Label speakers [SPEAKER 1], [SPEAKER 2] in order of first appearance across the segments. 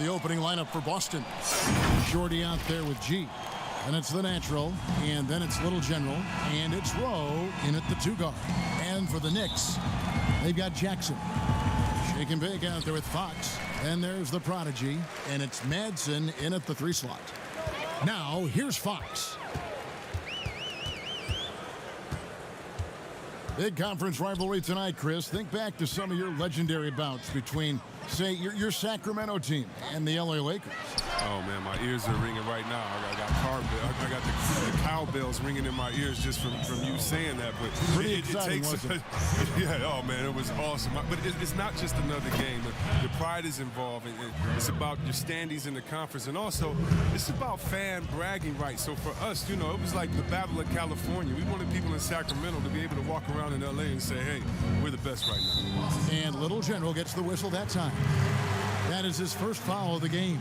[SPEAKER 1] The opening lineup for Boston. Shorty out there with G. And it's the natural. And then it's Little General. And it's Rowe in at the 2 guard. And for the Knicks, they've got Jackson. Shake and bake out there with Fox. And there's the prodigy. And it's Madsen in at the 3 slot. Now, here's Fox. Big conference rivalry tonight, Chris. Think back to some of your legendary bouts between, say, your Sacramento team and the LA Lakers.
[SPEAKER 2] Oh, man, my ears are ringing right now. I got the cowbells ringing in my ears just from you saying that. But
[SPEAKER 1] Pretty exciting, wasn't it?
[SPEAKER 2] Yeah, oh, man, it was awesome. But it's not just another game. The pride is involved. It's about your standings in the conference. And also, it's about fan bragging rights. So for us, you know, it was like the Battle of California. We wanted people in Sacramento to be able to walk around in LA and say, hey, we're the best right now.
[SPEAKER 1] And Little General gets the whistle that time. That is his first foul of the game.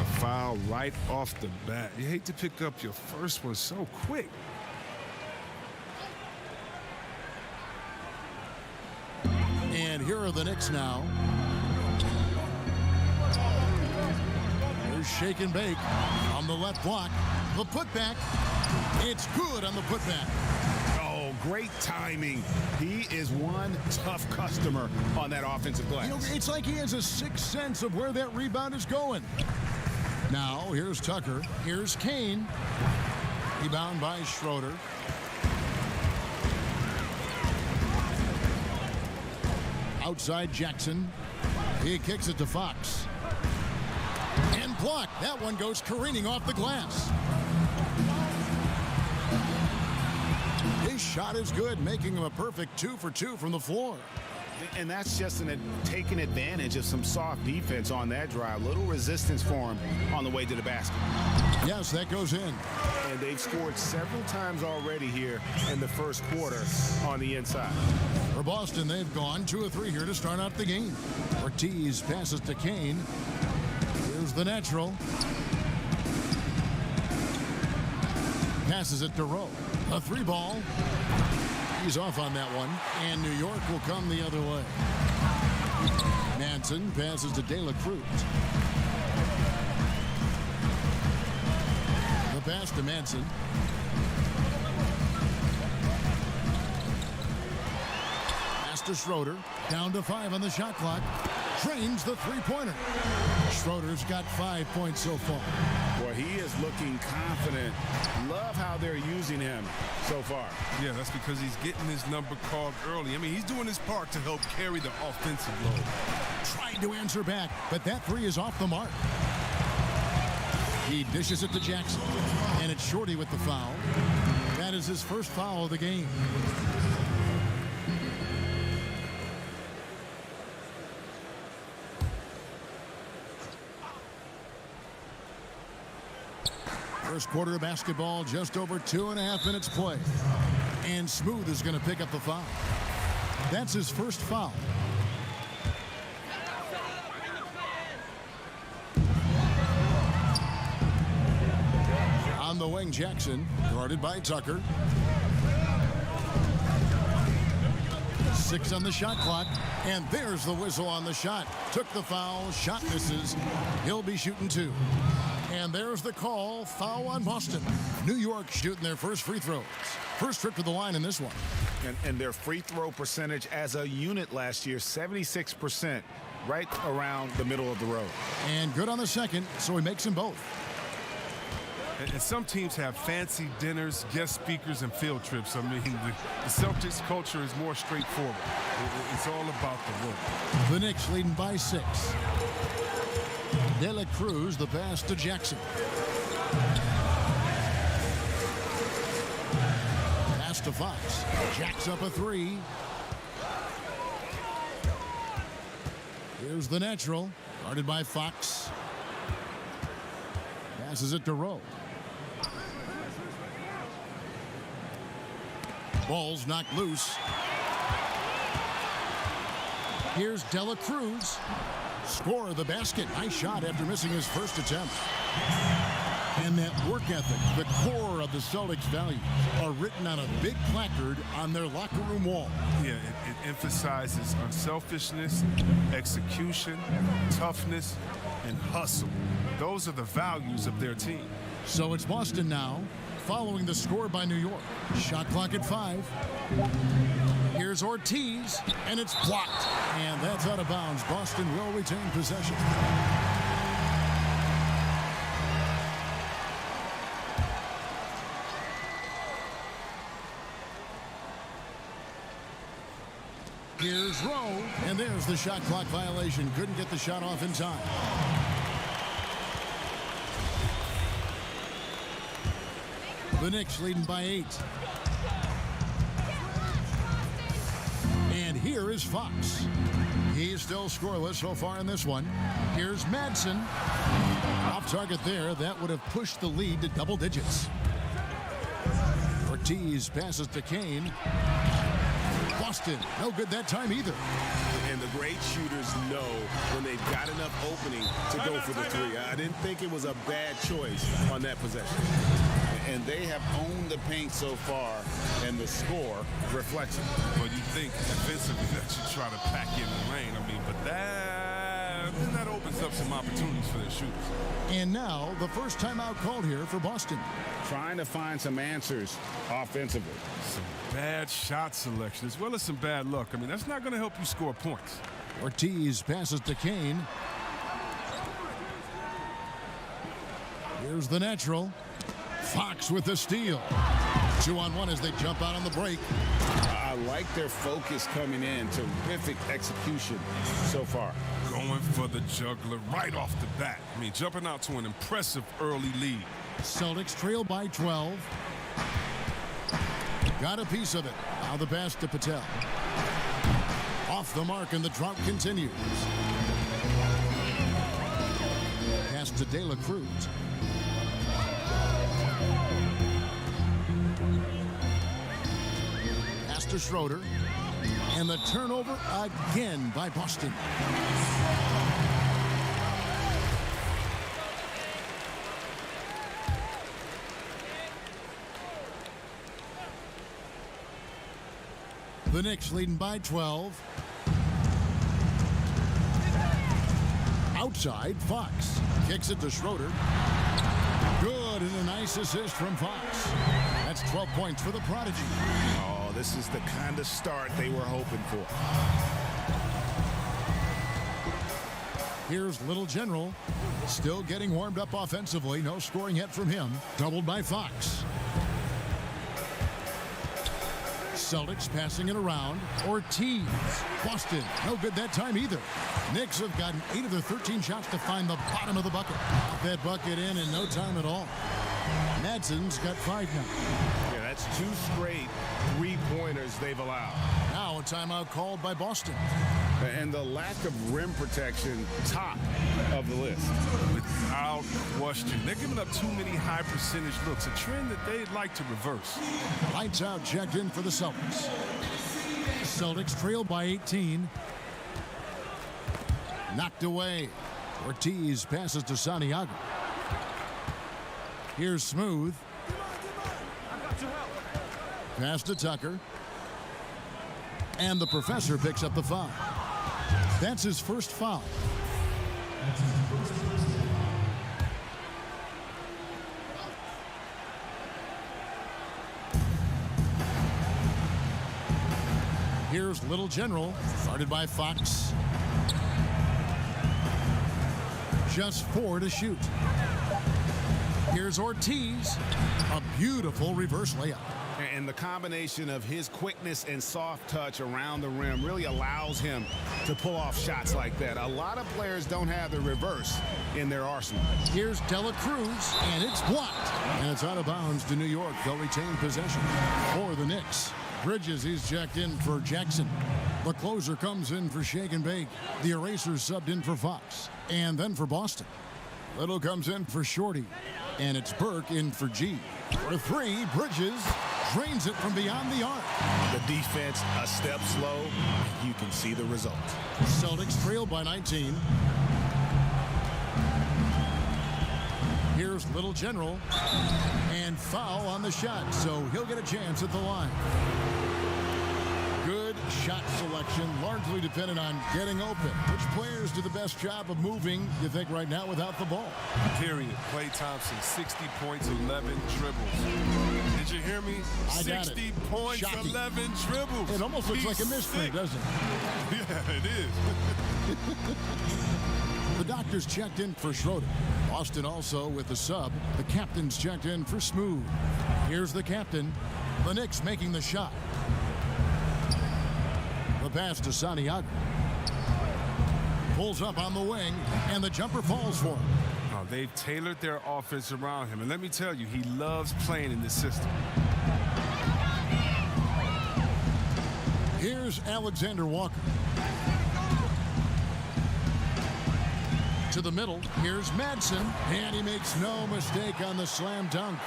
[SPEAKER 2] A foul right off the bat. You hate to pick up your first one so quick.
[SPEAKER 1] And here are the Knicks now. Here's Shake and Bake on the left block. The putback. It's good on the putback.
[SPEAKER 3] Great timing. He is one tough customer on that offensive glass.
[SPEAKER 1] You know, it's like he has a sixth sense of where that rebound is going. Now, here's Tucker. Here's Kane. Rebound by Schroeder. Outside Jackson. He kicks it to Fox. And blocked. That one goes careening off the glass. His shot is good, making him a perfect 2 for 2 from the floor.
[SPEAKER 3] And that's just taking advantage of some soft defense on that drive. Little resistance for him on the way to the basket.
[SPEAKER 1] Yes, that goes in.
[SPEAKER 3] And they've scored several times already here in the first quarter on the inside.
[SPEAKER 1] For Boston, they've gone 2 of 3 here to start out the game. Ortiz passes to Kane. Here's the natural. Passes it to Rowe. A 3 ball. He's off on that one. And New York will come the other way. Madsen passes to De La Cruz. The pass to Madsen. Pass to Schroeder. Down to 5 on the shot clock. Drains the 3-pointer. Schroeder's got 5 points so far.
[SPEAKER 3] Boy, he is looking confident. Love how they're using him so far.
[SPEAKER 2] Yeah, that's because he's getting his number called early. I mean, he's doing his part to help carry the offensive load.
[SPEAKER 1] Trying to answer back, but that 3 is off the mark. He dishes it to Jackson, and it's Shorty with the foul. That is his first foul of the game. First quarter of basketball, just over 2.5 minutes play. And Smooth is going to pick up the foul. That's his first foul. On the wing, Jackson, guarded by Tucker. 6 on the shot clock, and there's the whistle on the shot. Took the foul, shot misses. He'll be shooting 2. And there's the call, foul on Boston. New York shooting their first free throws. First trip to the line in this one.
[SPEAKER 3] And their free throw percentage as a unit last year, 76%, right around the middle of the road.
[SPEAKER 1] And good on the second, so he makes them both.
[SPEAKER 2] And some teams have fancy dinners, guest speakers, and field trips. I mean, the Celtics culture is more straightforward. It's all about the work.
[SPEAKER 1] The Knicks leading by 6. De La Cruz, the pass to Jackson. Pass to Fox. Jacks up a 3. Here's the natural, guarded by Fox. Passes it to Rowe. Ball's knocked loose. Here's De La Cruz. Score of the basket. Nice shot after missing his first attempt. And that work ethic, the core of the Celtics' values, are written on a big placard on their locker room wall.
[SPEAKER 2] Yeah, it emphasizes unselfishness, execution, toughness, and hustle. Those are the values of their team.
[SPEAKER 1] So it's Boston now, following the score by New York. Shot clock at 5. Here's Ortiz, and it's blocked. And that's out of bounds. Boston will retain possession. Here's Rowe, and there's the shot clock violation. Couldn't get the shot off in time. The Knicks leading by 8. And here is Fox. He's still scoreless so far in this one. Here's Madsen. Off target there. That would have pushed the lead to double digits. Ortiz passes to Kane. Boston, no good that time either.
[SPEAKER 3] And the great shooters know when they've got enough opening to go for the 3. I didn't think it was a bad choice on that possession. And they have owned the paint so far, and the score reflects it.
[SPEAKER 2] Well, you think defensively that you try to pack in the lane. I mean, but that opens up some opportunities for their shooters.
[SPEAKER 1] And now the first timeout called here for Boston.
[SPEAKER 3] Trying to find some answers offensively.
[SPEAKER 2] Some bad shot selection as well as some bad luck. I mean, that's not going to help you score points.
[SPEAKER 1] Ortiz passes to Kane. Here's the natural. Fox with the steal. 2-on-1 as they jump out on the break.
[SPEAKER 3] I like their focus coming in. Terrific execution so far.
[SPEAKER 2] Going for the juggler right off the bat. I mean, jumping out to an impressive early lead.
[SPEAKER 1] Celtics trail by 12. Got a piece of it. Now the pass to Patel. Off the mark, and the drought continues. Pass to De La Cruz. Pass to Schroeder. And the turnover again by Boston. The Knicks leading by 12. Outside, Fox kicks it to Schroeder. Good, and a nice assist from Fox. That's 12 points for the Prodigy.
[SPEAKER 3] Oh, this is the kind of start they were hoping for.
[SPEAKER 1] Here's Little General. Still getting warmed up offensively. No scoring yet from him. Doubled by Fox. Celtics passing it around. Ortiz. Boston, no good that time either. Knicks have gotten 8 of their 13 shots to find the bottom of the bucket. Got that bucket in no time at all. Madsen's got 5 now.
[SPEAKER 3] Yeah, that's 2 straight 3-pointers they've allowed.
[SPEAKER 1] Now a timeout called by Boston.
[SPEAKER 3] And the lack of rim protection, top of the list.
[SPEAKER 2] Without question. They're giving up too many high percentage looks, a trend that they'd like to reverse.
[SPEAKER 1] Lights out checked in for the Celtics. Celtics trail by 18. Knocked away. Ortiz passes to Santiago. Here's Smooth. Pass to Tucker. And the professor picks up the foul. That's his first foul. Here's Little General, guarded by Fox. Just 4 to shoot. Here's Ortiz. A beautiful reverse layup.
[SPEAKER 3] And the combination of his quickness and soft touch around the rim really allows him to pull off shots like that. A lot of players don't have the reverse in their arsenal.
[SPEAKER 1] Here's De La Cruz, and it's blocked. And it's out of bounds to New York. They'll retain possession for the Knicks. Bridges, he's checked in for Jackson. The closer comes in for Shake and Bake. The eraser's subbed in for Fox. And then for Boston. Little comes in for Shorty. And it's Burke in for G. For 3, Bridges drains it from beyond the arc.
[SPEAKER 3] The defense a step slow. You can see the result.
[SPEAKER 1] Celtics trail by 19. Here's Little General. And foul on the shot, so he'll get a chance at the line. Good shot selection largely dependent on getting open. Which players do the best job of moving, you think, right now without the ball?
[SPEAKER 2] Period. Klay Thompson, 60 points, 11 dribbles. Did you hear me?
[SPEAKER 1] I got
[SPEAKER 2] 60
[SPEAKER 1] it.
[SPEAKER 2] points,
[SPEAKER 1] Shocking.
[SPEAKER 2] 11 dribbles.
[SPEAKER 1] It almost looks like a mystery,
[SPEAKER 2] sick.
[SPEAKER 1] doesn't it?
[SPEAKER 2] Yeah, it is.
[SPEAKER 1] The doctors checked in for Schroeder. Boston also with the sub. The captains checked in for Smooth. Here's the captain. The Knicks making the shot. The pass to Santiago. Pulls up on the wing, and the jumper falls for him.
[SPEAKER 2] Oh, they've tailored their offense around him. And let me tell you, he loves playing in this system.
[SPEAKER 1] Here's Alexander Walker. To the middle, here's Madsen, and he makes no mistake on the slam dunk.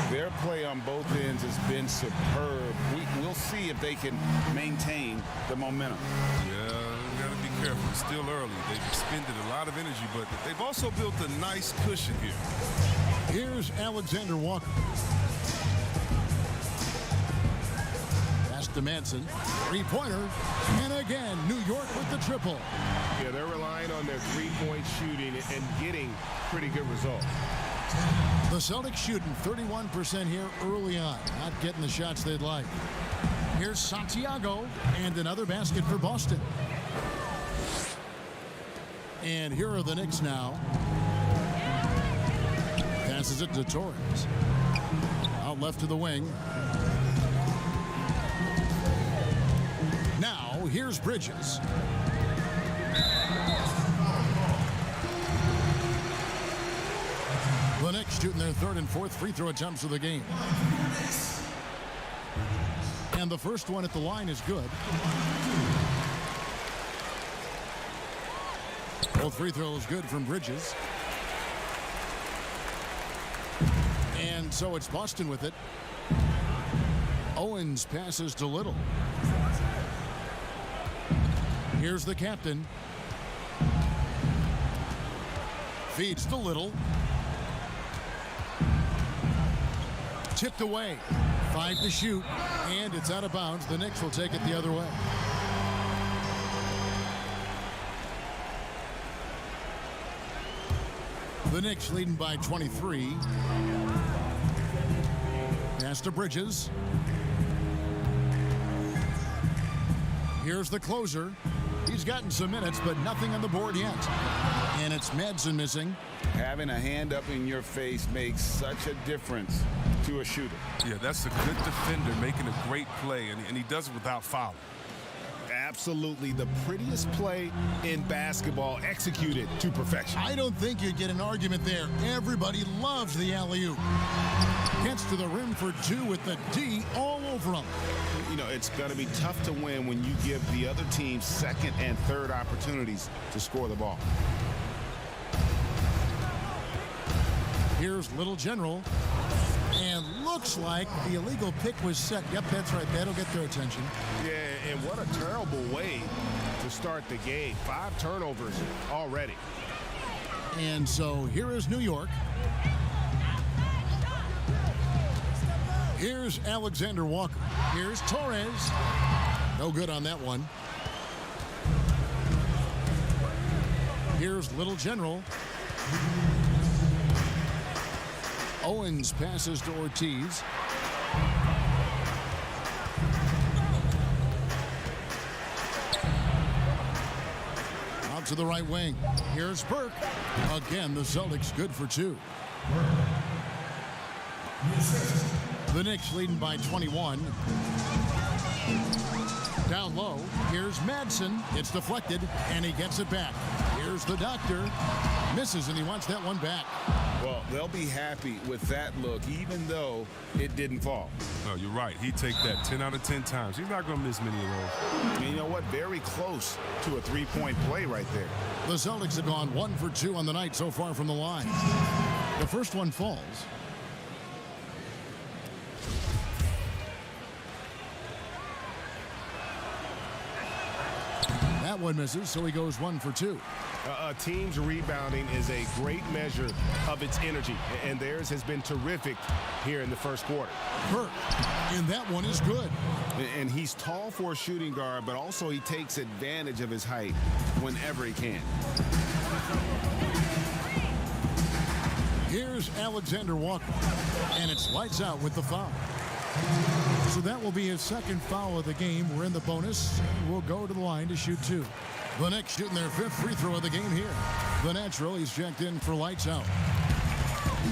[SPEAKER 3] Their play on both ends has been superb. We'll see if they can maintain the momentum.
[SPEAKER 2] Yeah, you got to be careful. It's still early. They've expended a lot of energy, but they've also built a nice cushion here.
[SPEAKER 1] Here's Alexander Walker. Pass to Madsen. Three-pointer. And again, New York with the triple.
[SPEAKER 4] Yeah, they're relying on their three-point shooting and getting pretty good results.
[SPEAKER 1] The Celtics shooting 31% here early on. Not getting the shots they'd like. Here's Santiago. And another basket for Boston. And here are the Knicks now. Passes it to Torres. Out left to the wing. Now, here's Bridges. The Knicks shooting their third and fourth free throw attempts of the game. And the first one at the line is good. Both free throws good from Bridges. And so it's Boston with it. Owens passes to Little. Here's the captain. Feeds to Little. Tipped away. 5 to shoot. And it's out of bounds. The Knicks will take it the other way. The Knicks leading by 23. Pass to Bridges. Here's the closer. He's gotten some minutes, but nothing on the board yet. And it's Madsen missing.
[SPEAKER 3] Having a hand up in your face makes such a difference to a shooter.
[SPEAKER 2] Yeah, that's a good defender making a great play, and he does it without fouling.
[SPEAKER 4] Absolutely the prettiest play in basketball, executed to perfection.
[SPEAKER 1] I don't think you'd get an argument there. Everybody loves the alley-oop. Gets to the rim for two with the D all over him.
[SPEAKER 3] You know, it's going to be tough to win when you give the other team second and third opportunities to score the ball.
[SPEAKER 1] Here's Little General. And looks like the illegal pick was set. Yep, that's right. That'll get their attention.
[SPEAKER 4] Yeah, and what a terrible way to start the game. 5 turnovers already.
[SPEAKER 1] And so here is New York. Here's Alexander Walker. Here's Torres. No good on that one. Here's Little General. Owens passes to Ortiz. Out to the right wing. Here's Burke. Again, the Celtics good for 2. The Knicks leading by 21. Down low. Here's Madsen. It's deflected, and he gets it back. Here's the doctor. Misses, and he wants that one back.
[SPEAKER 3] Well, they'll be happy with that look, even though it didn't fall.
[SPEAKER 2] Oh, you're right. He'd take that 10 out of 10 times. He's not going to miss many of those.
[SPEAKER 3] And you know what? Very close to a three-point play right there.
[SPEAKER 1] The Celtics have gone 1 for 2 on the night so far from the line. The first one falls. That That one misses, so he goes 1 for 2.
[SPEAKER 4] A team's rebounding is a great measure of its energy, and theirs has been terrific here in the first quarter.
[SPEAKER 1] Burke, and that one is good.
[SPEAKER 3] And he's tall for a shooting guard, but also he takes advantage of his height whenever he can.
[SPEAKER 1] Here's Alexander Walker, and it's lights out with the foul. So that will be his second foul of the game. We're in the bonus. We'll go to the line to shoot 2. The Knicks shooting their 5th free throw of the game here. The natural, he's checked in for lights out.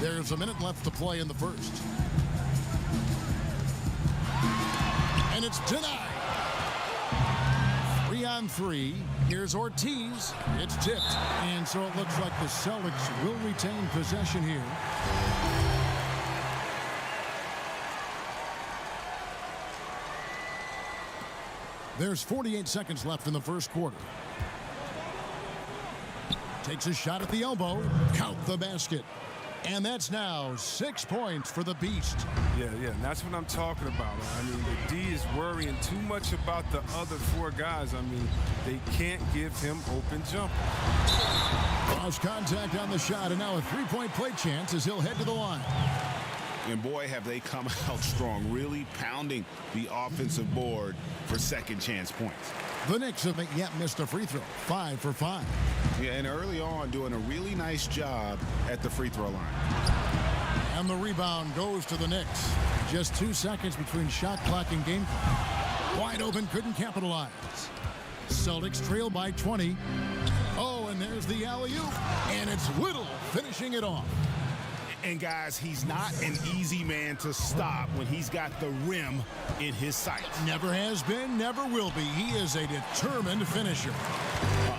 [SPEAKER 1] There's a minute left to play in the first. And it's denied. 3 on 3. Here's Ortiz. It's tipped. And so it looks like the Celtics will retain possession here. There's 48 seconds left in the first quarter. Takes a shot at the elbow. Count the basket. And that's now 6 points for the Beast.
[SPEAKER 2] Yeah, and that's what I'm talking about. I mean, the D is worrying too much about the other 4 guys. I mean, they can't give him open jump.
[SPEAKER 1] Lost contact on the shot, and now a 3-point play chance as he'll head to the line.
[SPEAKER 3] And boy, have they come out strong, really pounding the offensive board for second chance points.
[SPEAKER 1] The Knicks haven't yet missed a free throw. 5 for 5.
[SPEAKER 3] Yeah, and early on doing a really nice job at the free throw line.
[SPEAKER 1] And the rebound goes to the Knicks. Just 2 seconds between shot clock and game clock. Wide open, couldn't capitalize. Celtics trail by 20. Oh, and there's the alley-oop. And it's Little finishing it off.
[SPEAKER 4] And guys, he's not an easy man to stop when he's got the rim in his sights.
[SPEAKER 1] Never has been, never will be. He is a determined finisher.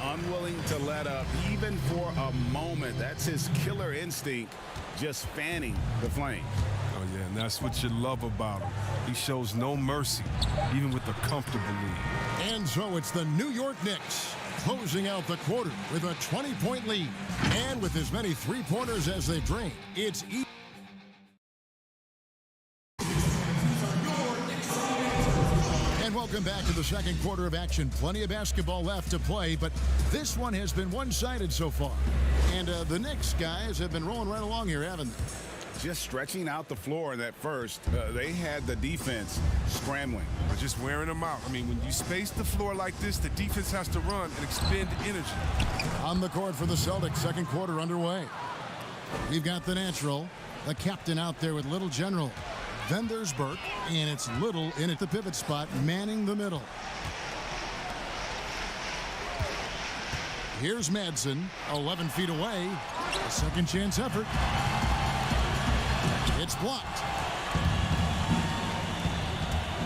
[SPEAKER 3] Unwilling to let up even for a moment. That's his killer instinct, just fanning the flame.
[SPEAKER 2] Oh, yeah, and that's what you love about him. He shows no mercy, even with a comfortable lead.
[SPEAKER 1] And so it's the New York Knicks closing out the quarter with a 20-point lead. And with as many three-pointers as they drain, it's easy. And welcome back to the second quarter of action. Plenty of basketball left to play, but this one has been one-sided so far. And the Knicks guys have been rolling right along here, haven't they?
[SPEAKER 3] Just stretching out the floor in that first. They had the defense scrambling.
[SPEAKER 2] Or just wearing them out. I mean, when you space the floor like this, the defense has to run and expend energy.
[SPEAKER 1] On the court for the Celtics, second quarter underway. We've got the natural, the captain out there with Little General. Then there's Burke, and it's Little in at the pivot spot, manning the middle. Here's Madsen, 11 feet away. A second chance effort. It's blocked.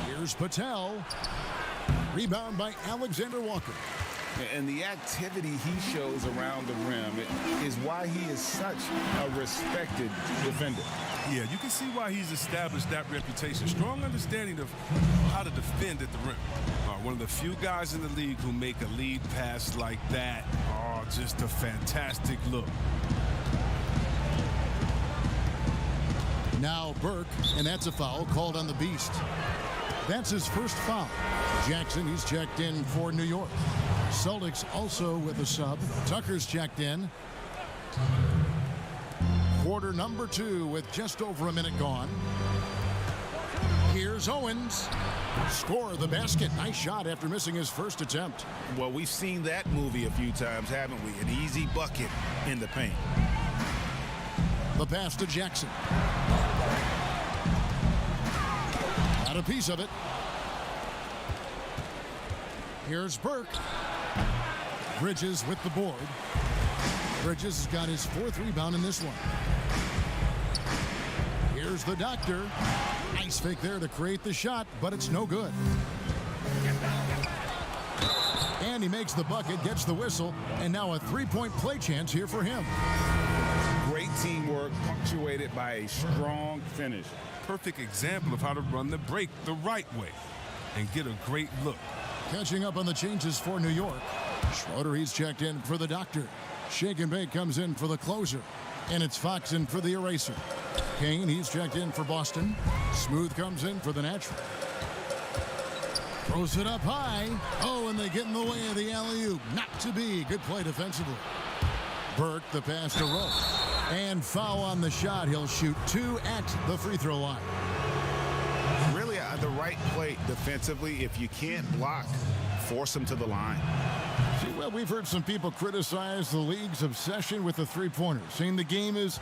[SPEAKER 1] Here's Patel. Rebound by Alexander Walker.
[SPEAKER 3] And the activity he shows around the rim is why he is such a respected defender.
[SPEAKER 2] Yeah, you can see why he's established that reputation. Strong understanding of how to defend at the rim. One of the few guys in the league who make a lead pass like that. Oh, just a fantastic look.
[SPEAKER 1] Now Burke, and that's a foul called on the Beast. That's his first foul. Jackson, he's checked in for New York. Celtics also with a sub. Tucker's checked in. Quarter number 2 with just over a minute gone. Here's Owens. Score the basket. Nice shot after missing his first attempt.
[SPEAKER 3] Well, we've seen that movie a few times, haven't we? An easy bucket in the paint.
[SPEAKER 1] The pass to Jackson. Got a piece of it. Here's Burke. Bridges with the board. Bridges has got his 4th rebound in this one. Here's the doctor. Nice fake there to create the shot, but it's no good. And he makes the bucket, gets the whistle, and now a 3-point play chance here for him.
[SPEAKER 3] Great teamwork punctuated by a strong finish.
[SPEAKER 2] Perfect example of how to run the break the right way and get a great look.
[SPEAKER 1] Catching up on the changes for New York. Schroeder, he's checked in for the doctor. Shake and Bake comes in for the closer. And it's Fox in for the eraser. Kane, he's checked in for Boston. Smooth comes in for the natural. Throws it up high. Oh, and they get in the way of the alley-oop. Not to be. Good play defensively. Burke, the pass to Rowe. And foul on the shot. He'll shoot 2 at the free throw line.
[SPEAKER 3] Really, the right play defensively. If you can't block, force him to the line.
[SPEAKER 1] Well, we've heard some people criticize the league's obsession with the three-pointer, saying the game is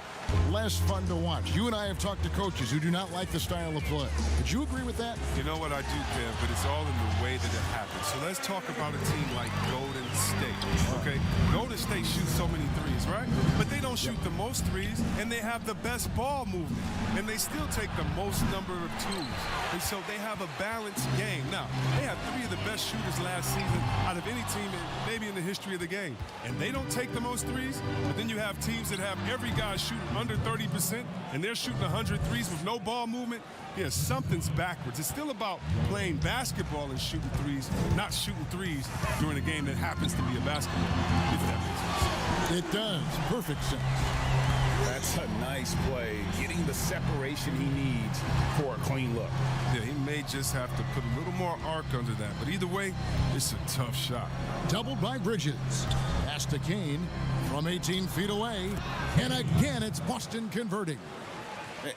[SPEAKER 1] less fun to watch. You and I have talked to coaches who do not like the style of play. Would you agree with that?
[SPEAKER 2] You know what, I do, Kev, but it's all in the way that it happens. So let's talk about a team like Golden State, okay? Golden State shoots so many threes, right? But they don't shoot the most threes, and they have the best ball movement, and they still take the most number of twos. And so they have a balanced game. Now, they have 3 of the best shooters last season out of any team maybe in the history of the game. And they don't take the most threes, but then you have teams that have every guy shooting under 30%, and they're shooting 100 threes with no ball movement. Yeah, something's backwards. It's still about playing basketball and shooting threes, not shooting threes during a game that happens to be a basketball, if that makes sense.
[SPEAKER 1] It does. Perfect sense.
[SPEAKER 3] That's a nice play. Getting the separation he needs for a clean look.
[SPEAKER 2] Yeah, he may just have to put a little more arc under that. But either way, it's a tough shot.
[SPEAKER 1] Doubled by Bridges. Pass to Kane from 18 feet away. And again, it's Boston converting.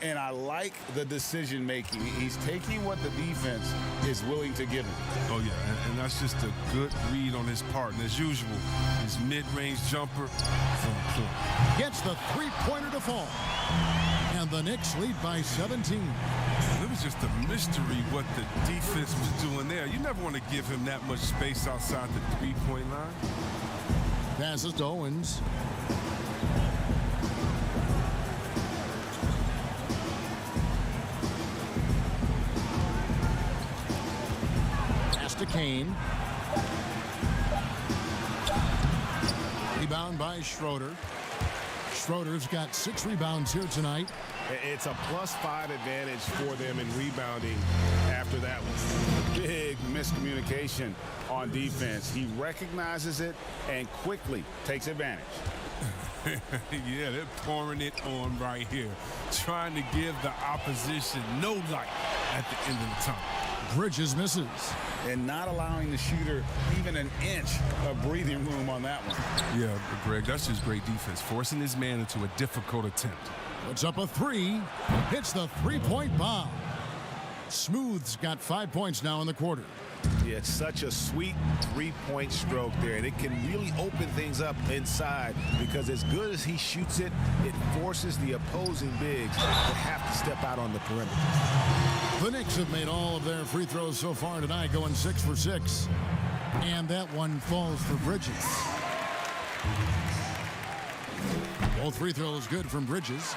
[SPEAKER 3] And I like the decision making. He's taking what the defense is willing to give him.
[SPEAKER 2] Oh, yeah, and that's just a good read on his part. And as usual, his mid-range jumper.
[SPEAKER 1] Gets the three-pointer to fall. And the Knicks lead by 17.
[SPEAKER 2] It was just a mystery what the defense was doing there. You never want to give him that much space outside the three-point line.
[SPEAKER 1] Passes to Owens. Pass to Kane. Rebound by Schroeder. Schroeder's got 6 rebounds here tonight.
[SPEAKER 4] It's a +5 advantage for them in rebounding after that one.
[SPEAKER 3] Big miscommunication on defense. He recognizes it and quickly takes advantage.
[SPEAKER 2] Yeah, they're pouring it on right here, trying to give the opposition no light at the end of the tunnel.
[SPEAKER 1] Bridges misses.
[SPEAKER 3] And not allowing the shooter even an inch of breathing room on that one.
[SPEAKER 2] Yeah, Greg, that's just great defense, forcing his man into a difficult attempt.
[SPEAKER 1] Puts up a 3. Hits the three-point bomb. Smooth's got 5 points now in the quarter.
[SPEAKER 3] Yeah, it's such a sweet three-point stroke there, and it can really open things up inside because as good as he shoots it, it forces the opposing bigs to have to step out on the perimeter.
[SPEAKER 1] The Knicks have made all of their free throws so far tonight, going 6 for 6. And that one falls for Bridges. Both free throws good from Bridges.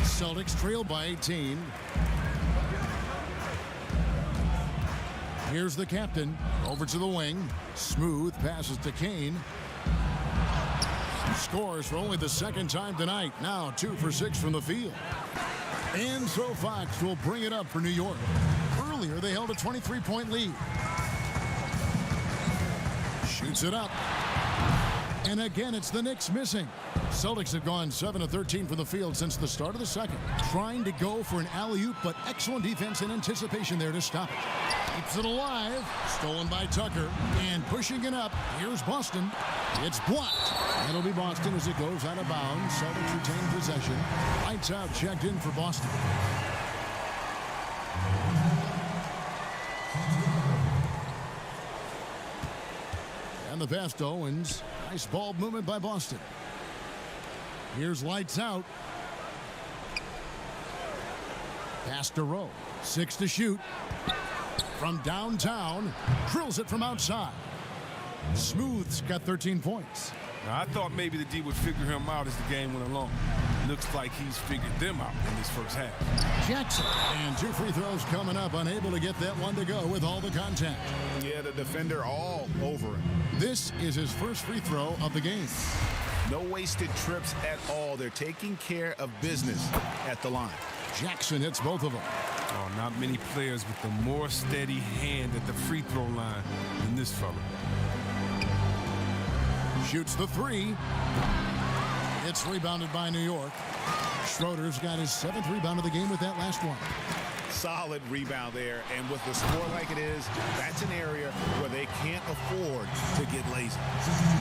[SPEAKER 1] Celtics trail by 18. Here's the captain over to the wing. Smooth passes to Kane. Scores for only the second time tonight. Now 2 for 6 from the field. And so Fox will bring it up for New York. Earlier, they held a 23-point lead. Shoots it up. And again, it's the Knicks missing. Celtics have gone 7 of 13 from the field since the start of the second. Trying to go for an alley-oop, but excellent defense and anticipation there to stop it. Keeps it alive. Stolen by Tucker. And pushing it up. Here's Boston. It's blocked. It'll be Boston as it goes out of bounds. Celtics retain possession. Lights out checked in for Boston. And the pass to Owens. Nice ball movement by Boston. Here's lights out. Pass to Rowe. 6 to shoot. From downtown. Drills it from outside. Smooth's got 13 points.
[SPEAKER 2] Now, I thought maybe the D would figure him out as the game went along. Looks like he's figured them out in this first half.
[SPEAKER 1] Jackson. And 2 free throws coming up. Unable to get that one to go with all the contact.
[SPEAKER 3] Yeah, the defender all over him.
[SPEAKER 1] This is his first free throw of the game.
[SPEAKER 3] No wasted trips at all. They're taking care of business at the line.
[SPEAKER 1] Jackson hits both of them.
[SPEAKER 2] Oh, not many players with a more steady hand at the free throw line than this fella.
[SPEAKER 1] Shoots the 3. It's rebounded by New York. Schroeder's got his 7th rebound of the game with that last one.
[SPEAKER 3] Solid rebound there. And with the score like it is, that's an area where they can't afford to get lazy.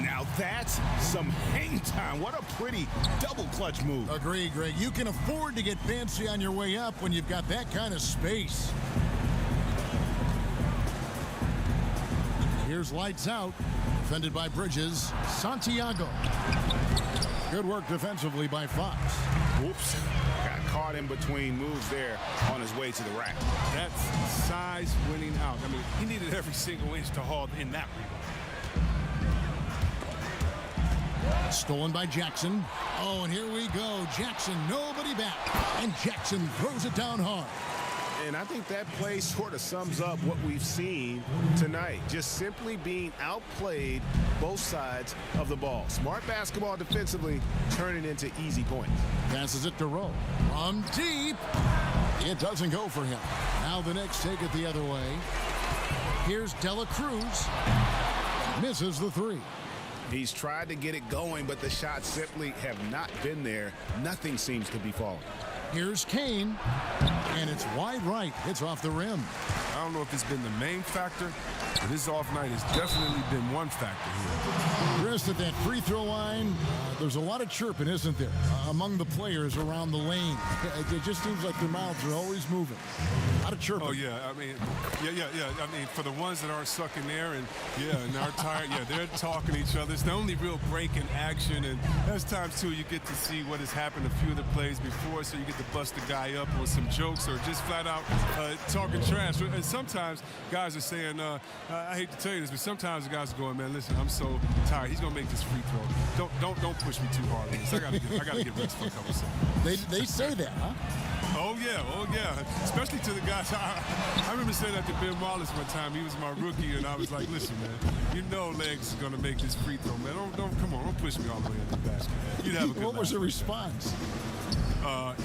[SPEAKER 3] Now that's some hang time. What a pretty double clutch move.
[SPEAKER 1] Agree, Greg. You can afford to get fancy on your way up when you've got that kind of space. Here's lights out. Defended by Bridges. Santiago. Good work defensively by Fox.
[SPEAKER 3] Whoops. Got caught in between moves there on his way to the rack.
[SPEAKER 2] That's size winning out. I mean, he needed every single inch to haul in that rebound.
[SPEAKER 1] Stolen by Jackson. Oh, and here we go. Jackson, nobody back. And Jackson throws it down hard.
[SPEAKER 3] And I think that play sort of sums up what we've seen tonight. Just simply being outplayed both sides of the ball. Smart basketball defensively, turning into easy points.
[SPEAKER 1] Passes it to Rowe. From deep. It doesn't go for him. Now the Knicks take it the other way. Here's Dela Cruz. Misses the three.
[SPEAKER 3] He's tried to get it going, but the shots simply have not been there. Nothing seems to be falling.
[SPEAKER 1] Here's Kane, and it's wide right. It's off the rim.
[SPEAKER 2] I don't know if it's been the main factor, but his off night has definitely been one factor here.
[SPEAKER 1] Chris, at that free throw line, there's a lot of chirping, isn't there, among the players around the lane. It just seems like their mouths are always moving. A lot of chirping.
[SPEAKER 2] Oh, yeah. I mean, yeah. I mean, for the ones that aren't sucking there and are tired, they're talking to each other. It's the only real break in action, and there's times, too, you get to see what has happened a few of the plays before, so you get to bust the guy up with some jokes or just flat out talking trash. And sometimes guys are saying, I hate to tell you this, but sometimes the guys are going, man, listen, I'm so tired. He's gonna make this free throw. Don't push me too hard on this. I gotta get rest for a couple seconds.
[SPEAKER 1] They say that, huh?
[SPEAKER 2] Oh yeah. Especially to the guys. I remember saying that to Ben Wallace one time. He was my rookie, and I was like, listen, man, you know Legs is gonna make this free throw, man. Don't push me all the way into the basket. You'd have a good
[SPEAKER 1] What was the response?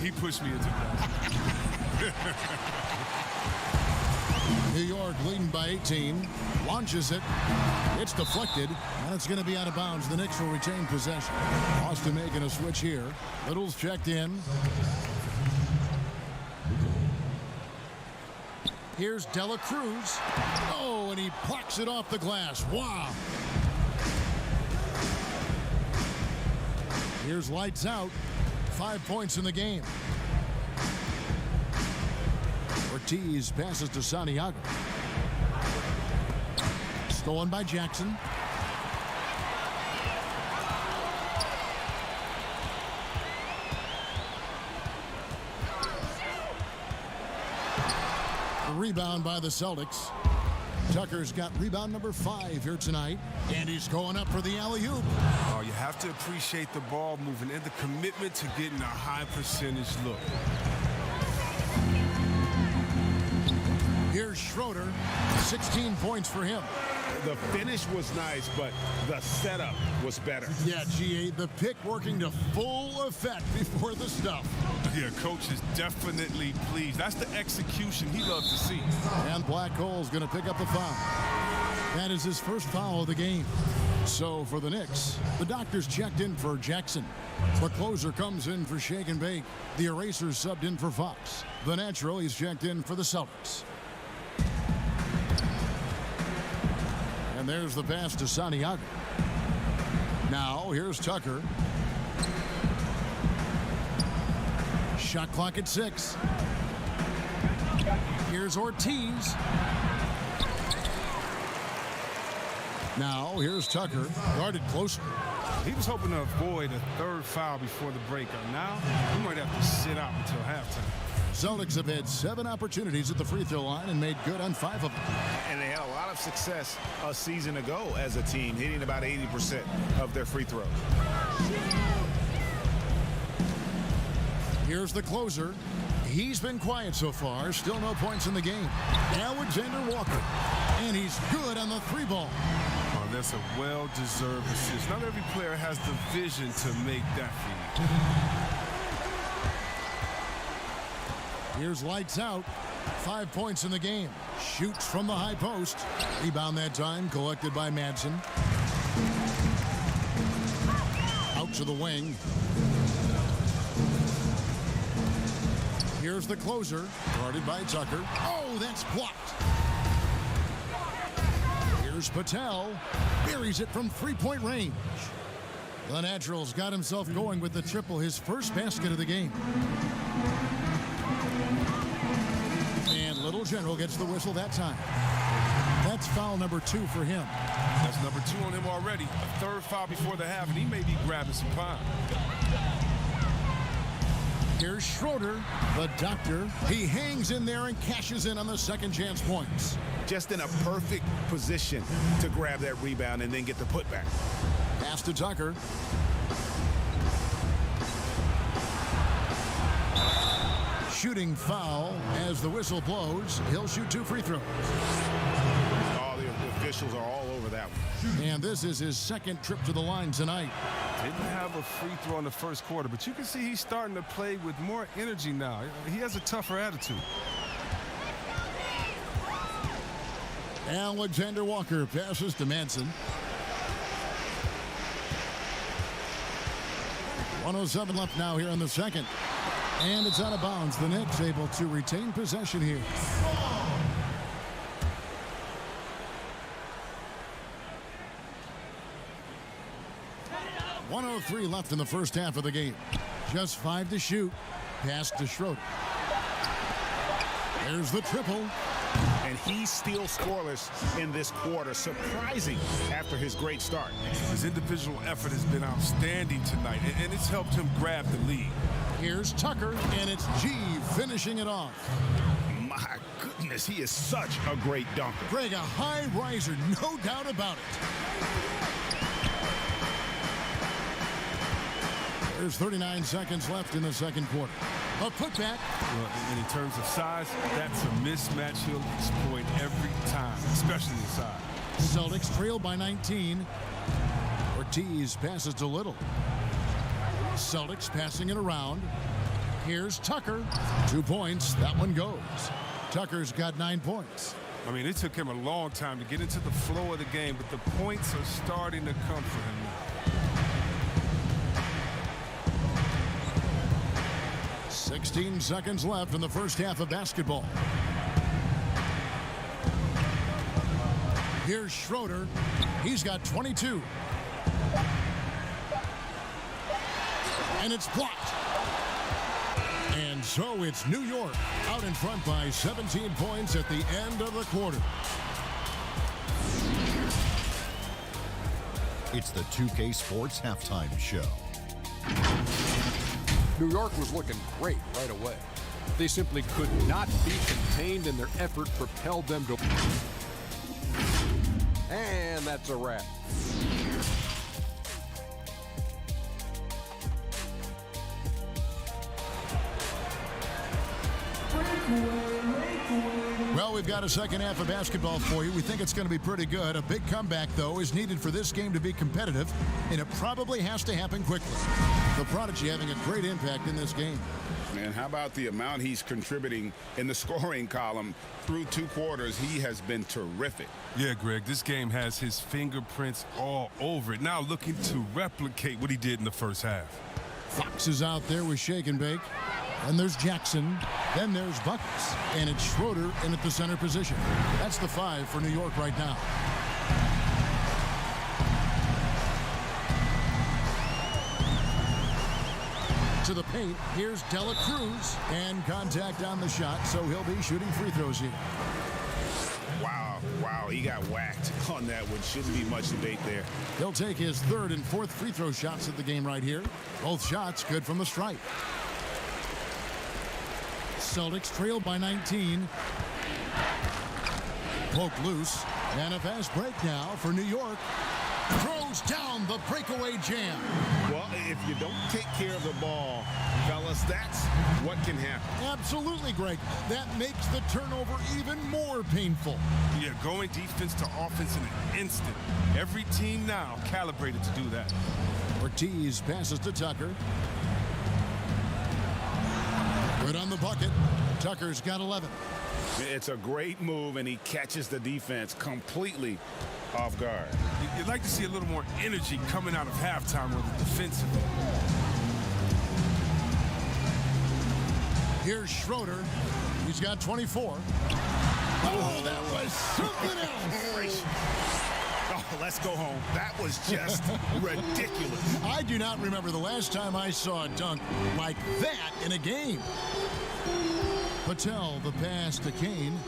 [SPEAKER 2] He pushed me into the basket.
[SPEAKER 1] New York leading by 18. Launches it. It's deflected, and it's going to be out of bounds. The Knicks will retain possession. Austin making a switch here. Little's checked in. Here's Dela Cruz. Oh, and he plucks it off the glass. Wow. Here's lights out. 5 points in the game. Ortiz passes to Santiago. Stolen by Jackson. A rebound by the Celtics. Tucker's got rebound number 5 here tonight, and he's going up for the alley-oop.
[SPEAKER 2] Oh, you have to appreciate the ball moving and the commitment to getting a high percentage look.
[SPEAKER 1] Here's Schroeder, 16 points for him.
[SPEAKER 3] The finish was nice, but the setup was better.
[SPEAKER 1] Yeah, GA, the pick working to full effect before the stuff.
[SPEAKER 2] Yeah, coach is definitely pleased. That's the execution he loves to see.
[SPEAKER 1] And Black Hole's going to pick up the foul. That is his first foul of the game. So for the Knicks, the doctor's checked in for Jackson. The closer comes in for Shake and Bake. The eraser's subbed in for Fox. The natural, he's checked in for the Celtics. And there's the pass to Santiago. Now, here's Tucker. Shot clock at 6. Here's Ortiz. Now, here's Tucker, guarded closer.
[SPEAKER 2] He was hoping to avoid a third foul before the break. Now, he might have to sit out until halftime.
[SPEAKER 1] Celtics have had 7 opportunities at the free throw line and made good on 5 of them.
[SPEAKER 3] And they had a lot of success a season ago as a team, hitting about 80% of their free throws.
[SPEAKER 1] Here's the closer. He's been quiet so far. Still no points in the game. Alexander Walker. And he's good on the 3-ball.
[SPEAKER 2] Oh, that's a well-deserved assist. Not every player has the vision to make that feed.
[SPEAKER 1] Here's lights out. 5 points in the game. Shoots from the high post. Rebound that time collected by Madsen. Out to the wing. Here's the closer, guarded by Tucker. Oh, that's blocked. Here's Patel, buries it from three-point range. The Natural's got himself going with the triple, his first basket of the game. And Little General gets the whistle that time. That's foul number 2 for him.
[SPEAKER 2] That's number 2 on him already. A third foul before the half, and he may be grabbing some time.
[SPEAKER 1] Here's Schroeder, the doctor. He hangs in there and cashes in on the second chance points.
[SPEAKER 3] Just in a perfect position to grab that rebound and then get the putback.
[SPEAKER 1] Pass to Tucker. Shooting foul as the whistle blows. He'll shoot 2 free throws.
[SPEAKER 3] All the officials are all over that one.
[SPEAKER 1] And this is his second trip to the line tonight.
[SPEAKER 2] Didn't have a free throw in the first quarter, but you can see he's starting to play with more energy now. He has a tougher attitude.
[SPEAKER 1] Alexander Walker passes to Manson. 1:07 left now here in the second. And it's out of bounds. The Knicks able to retain possession here. .103 left in the first half of the game. Just 5 to shoot. Pass to Schroeder. There's the triple.
[SPEAKER 3] And he's still scoreless in this quarter. Surprising after his great start.
[SPEAKER 2] His individual effort has been outstanding tonight, and it's helped him grab the lead.
[SPEAKER 1] Here's Tucker, and it's G finishing it off.
[SPEAKER 3] My goodness, he is such a great dunker.
[SPEAKER 1] Greg, a high riser, no doubt about it. There's 39 seconds left in the second quarter. A putback.
[SPEAKER 2] Well, and in terms of size, that's a mismatch he'll exploit every time, especially inside.
[SPEAKER 1] Celtics trail by 19. Ortiz passes to Little. Celtics passing it around. Here's Tucker. 2 points. That one goes. Tucker's got 9 points.
[SPEAKER 2] I mean, it took him a long time to get into the flow of the game, but the points are starting to come for him now.
[SPEAKER 1] 16 seconds left in the first half of basketball. Here's Schroeder. He's got 22. And it's blocked. And so it's New York out in front by 17 points at the end of the quarter.
[SPEAKER 5] It's the 2K Sports Halftime Show.
[SPEAKER 6] New York was looking great right away. They simply could not be contained, and their effort propelled them to... And that's a wrap.
[SPEAKER 1] Well, we've got a second half of basketball for you. We think it's going to be pretty good. A big comeback, though, is needed for this game to be competitive, and it probably has to happen quickly. The Prodigy having a great impact in this game.
[SPEAKER 3] And how about the amount he's contributing in the scoring column through 2 quarters? He has been terrific.
[SPEAKER 2] Yeah, Greg, this game has his fingerprints all over it. Now looking to replicate what he did in the first half.
[SPEAKER 1] Fox is out there with Shake and Bake. And there's Jackson. Then there's Buckets. And it's Schroeder in at the center position. That's the 5 for New York right now. To the paint, here's Dela Cruz. And contact on the shot, so he'll be shooting free throws here.
[SPEAKER 3] Wow, he got whacked on that one. Shouldn't be much debate there.
[SPEAKER 1] He'll take his 3rd and 4th free throw shots of the game right here. Both shots good from the stripe. Celtics trail by 19. Poke loose. And a fast break now for New York. Throws down the breakaway jam.
[SPEAKER 3] Well, if you don't take care of the ball, fellas, that's what can happen.
[SPEAKER 1] Absolutely, Greg. That makes the turnover even more painful.
[SPEAKER 2] Yeah, going defense to offense in an instant. Every team now calibrated to do that.
[SPEAKER 1] Ortiz passes to Tucker. Good on the bucket. Tucker's got 11.
[SPEAKER 3] It's a great move, and he catches the defense completely off guard.
[SPEAKER 2] You'd like to see a little more energy coming out of halftime with the defensive.
[SPEAKER 1] Here's Schroeder. He's got 24. Oh, that was something else.
[SPEAKER 3] Oh, let's go home. That was just ridiculous.
[SPEAKER 1] I do not remember the last time I saw a dunk like that in a game. Patel, the pass to Kane.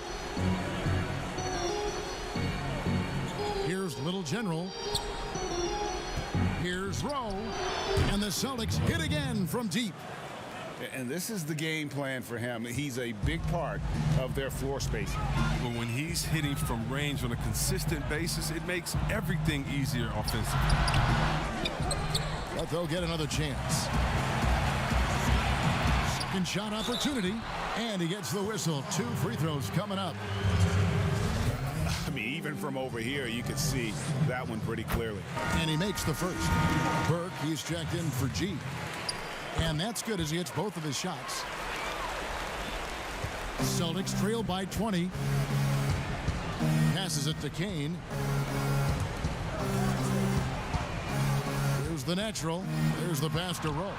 [SPEAKER 1] Here's Little General. Here's Rowe. And the Celtics hit again from deep.
[SPEAKER 3] And this is the game plan for him. He's a big part of their floor spacing.
[SPEAKER 2] But when he's hitting from range on a consistent basis, it makes everything easier offensively.
[SPEAKER 1] But they'll get another chance. Second shot opportunity. And he gets the whistle. 2 free throws coming up.
[SPEAKER 3] I mean, even from over here, you could see that one pretty clearly.
[SPEAKER 1] And he makes the first. Burke, he's checked in for G. And that's good as he hits both of his shots. Celtics trail by 20. Passes it to Kane. Here's the natural. There's the pass to Rowe.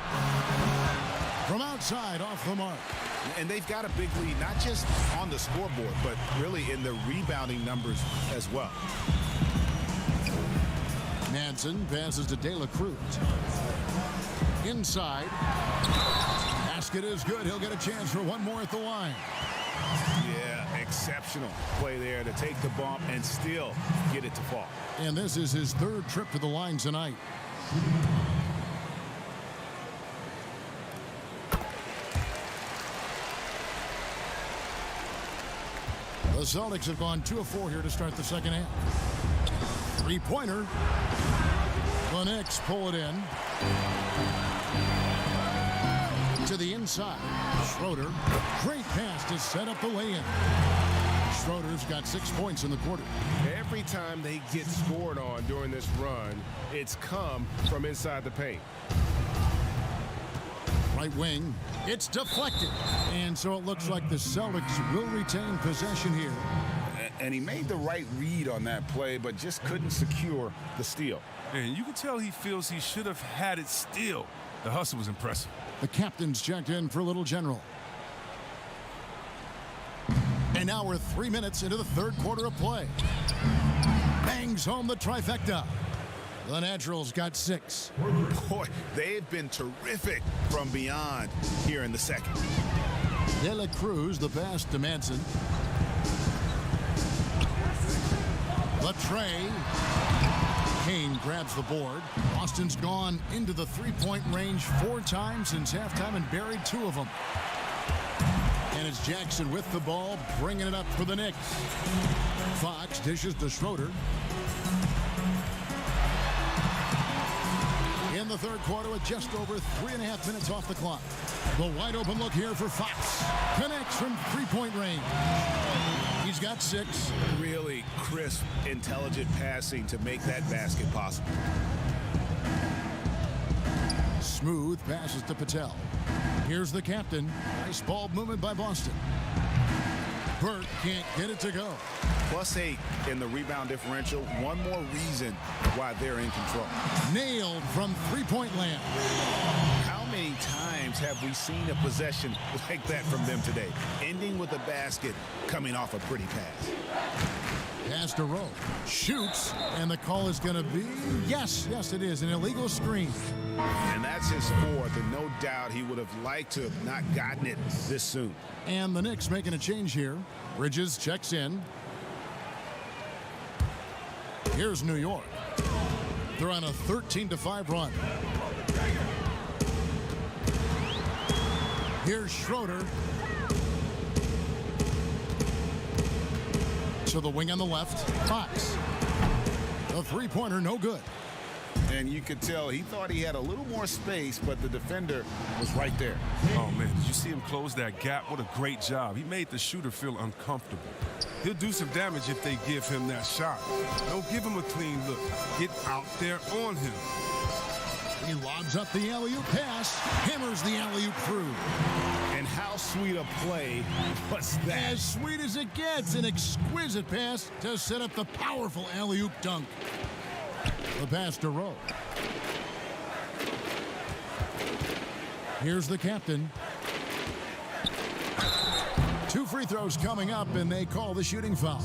[SPEAKER 1] From outside, off the mark.
[SPEAKER 3] And they've got a big lead, not just on the scoreboard, but really in the rebounding numbers as well.
[SPEAKER 1] Manson passes to De La Cruz. Inside. Basket is good. He'll get a chance for one more at the line.
[SPEAKER 3] Yeah, exceptional play there to take the bump and still get it to fall.
[SPEAKER 1] And this is his 3rd trip to the line tonight. The Celtics have gone 2 of 4 here to start the second half. Three-pointer. The Knicks pull it in. To the inside. Schroeder. Great pass to set up the lay-in. Schroeder's got 6 points in the quarter.
[SPEAKER 4] Every time they get scored on during this run, it's come from inside the paint.
[SPEAKER 1] Right wing. It's deflected. And so it looks like the Celtics will retain possession here.
[SPEAKER 3] And he made the right read on that play, but just couldn't secure the steal.
[SPEAKER 2] And you can tell he feels he should have had it still. The hustle was impressive.
[SPEAKER 1] The captain's checked in for Little General. And now we're 3 minutes into the 3rd quarter of play. Bangs home the trifecta. The Naturals got 6.
[SPEAKER 3] Boy, they've been terrific from beyond here in the second.
[SPEAKER 1] De La Cruz, the pass to Manson. The tray. Kane grabs the board. Boston's gone into the three-point range 4 times since halftime and buried 2 of them. And it's Jackson with the ball, bringing it up for the Knicks. Fox dishes to Schroeder. In the 3rd quarter with just over 3.5 minutes off the clock. The wide open look here for Fox. Connects from 3-point range. He's got 6.
[SPEAKER 3] Really crisp, intelligent passing to make that basket possible.
[SPEAKER 1] Smooth passes to Patel. Here's the captain. Nice ball movement by Boston. Burke can't get it to go.
[SPEAKER 3] +8 in the rebound differential. One more reason why they're in control.
[SPEAKER 1] Nailed from 3-point land.
[SPEAKER 3] How many times have we seen a possession like that from them today? Ending with a basket, coming off a pretty pass.
[SPEAKER 1] Pass to Rowe. Shoots, and the call is going to be, yes, it is, an illegal screen.
[SPEAKER 3] And that's his 4th, and no doubt he would have liked to have not gotten it this soon.
[SPEAKER 1] And the Knicks making a change here. Bridges checks in. Here's New York. They're on a 13-5 run. Here's Schroeder. To the wing on the left. Fox. The three-pointer, no good.
[SPEAKER 3] And you could tell he thought he had a little more space, but the defender was right there.
[SPEAKER 2] Oh, man, did you see him close that gap? What a great job. He made the shooter feel uncomfortable. He'll do some damage if they give him that shot. Don't give him a clean look. Get out there on him.
[SPEAKER 1] He lobs up the alley-oop pass, hammers the alley-oop through.
[SPEAKER 3] And how sweet a play was that?
[SPEAKER 1] As sweet as it gets, an exquisite pass to set up the powerful alley-oop dunk. The pass to Rowe. Here's the captain. 2 free throws coming up, and they call the shooting foul.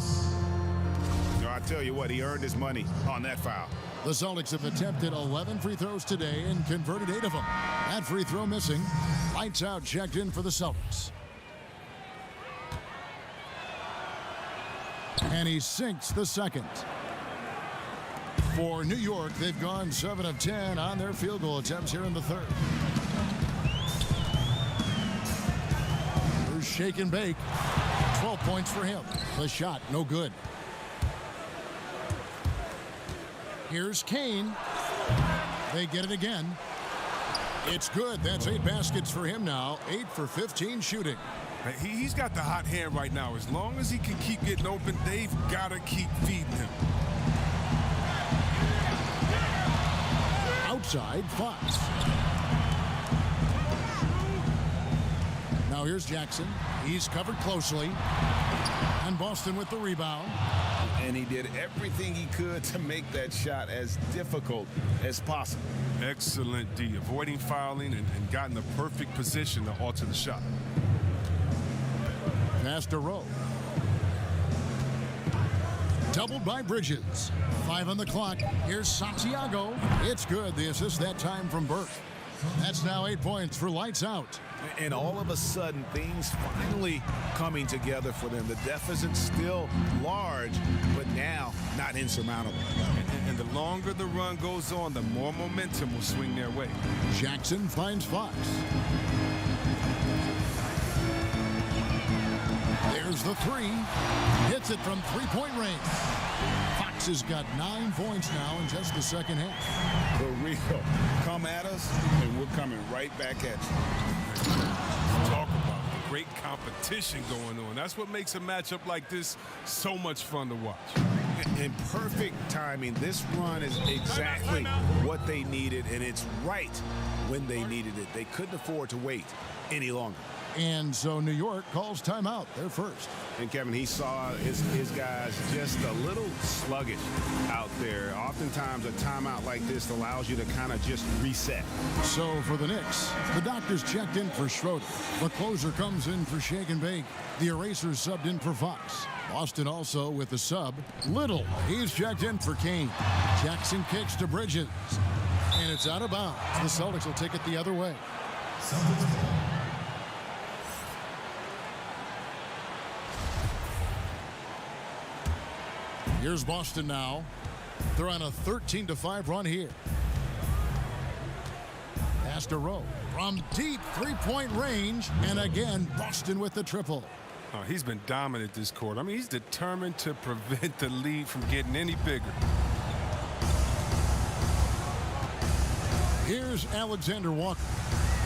[SPEAKER 3] I tell you what, he earned his money on that foul.
[SPEAKER 1] The Celtics have attempted 11 free throws today and converted 8 of them. That free throw missing. Lights out checked in for the Celtics. And he sinks the second. For New York, they've gone 7 of 10 on their field goal attempts here in the third. Here's shake and bake. 12 points for him. The shot, no good. Here's Kane. They get it again. It's good. That's 8 baskets for him now. 8 for 15 shooting.
[SPEAKER 2] He's got the hot hand right now. As long as he can keep getting open, they've got to keep feeding him.
[SPEAKER 1] Outside, Fox. Now here's Jackson. He's covered closely. And Boston with the rebound.
[SPEAKER 3] And he did everything he could to make that shot as difficult as possible.
[SPEAKER 2] Excellent D, avoiding fouling and got in the perfect position to alter the shot.
[SPEAKER 1] Pass to Rowe. Doubled by Bridges. 5 on the clock. Here's Santiago. It's good. The assist that time from Burke. That's now 8 points for lights out.
[SPEAKER 3] And all of a sudden, things finally coming together for them. The deficit's still large, but now not insurmountable.
[SPEAKER 2] And the longer the run goes on, the more momentum will swing their way.
[SPEAKER 1] Jackson finds Fox. There's the 3. Hits it from 3-point range. Fox has got 9 points now in just the second half.
[SPEAKER 3] For real. Come at us, and we're coming right back at you.
[SPEAKER 2] Talk about great competition going on. That's what makes a matchup like this so much fun to watch.
[SPEAKER 3] In perfect timing, this run is exactly what they needed, and it's right when they needed it. They couldn't afford to wait any longer.
[SPEAKER 1] And so New York calls timeout. They're first.
[SPEAKER 3] And Kevin, he saw his guys just a little sluggish out there. Oftentimes a timeout like this allows you to kind of just reset.
[SPEAKER 1] So for the Knicks, the doctors checked in for Schroeder. The closer comes in for shake and bake. The erasers subbed in for Fox. Boston also with the sub. Little, he's checked in for Kane. Jackson kicks to Bridges. And it's out of bounds. The Celtics will take it the other way. Here's Boston now. They're on a 13-5 run here. Pass to Rowe. From deep 3-point range. And again, Boston with the triple.
[SPEAKER 2] Oh, he's been dominant this quarter. I mean, he's determined to prevent the lead from getting any bigger.
[SPEAKER 1] Here's Alexander Walker.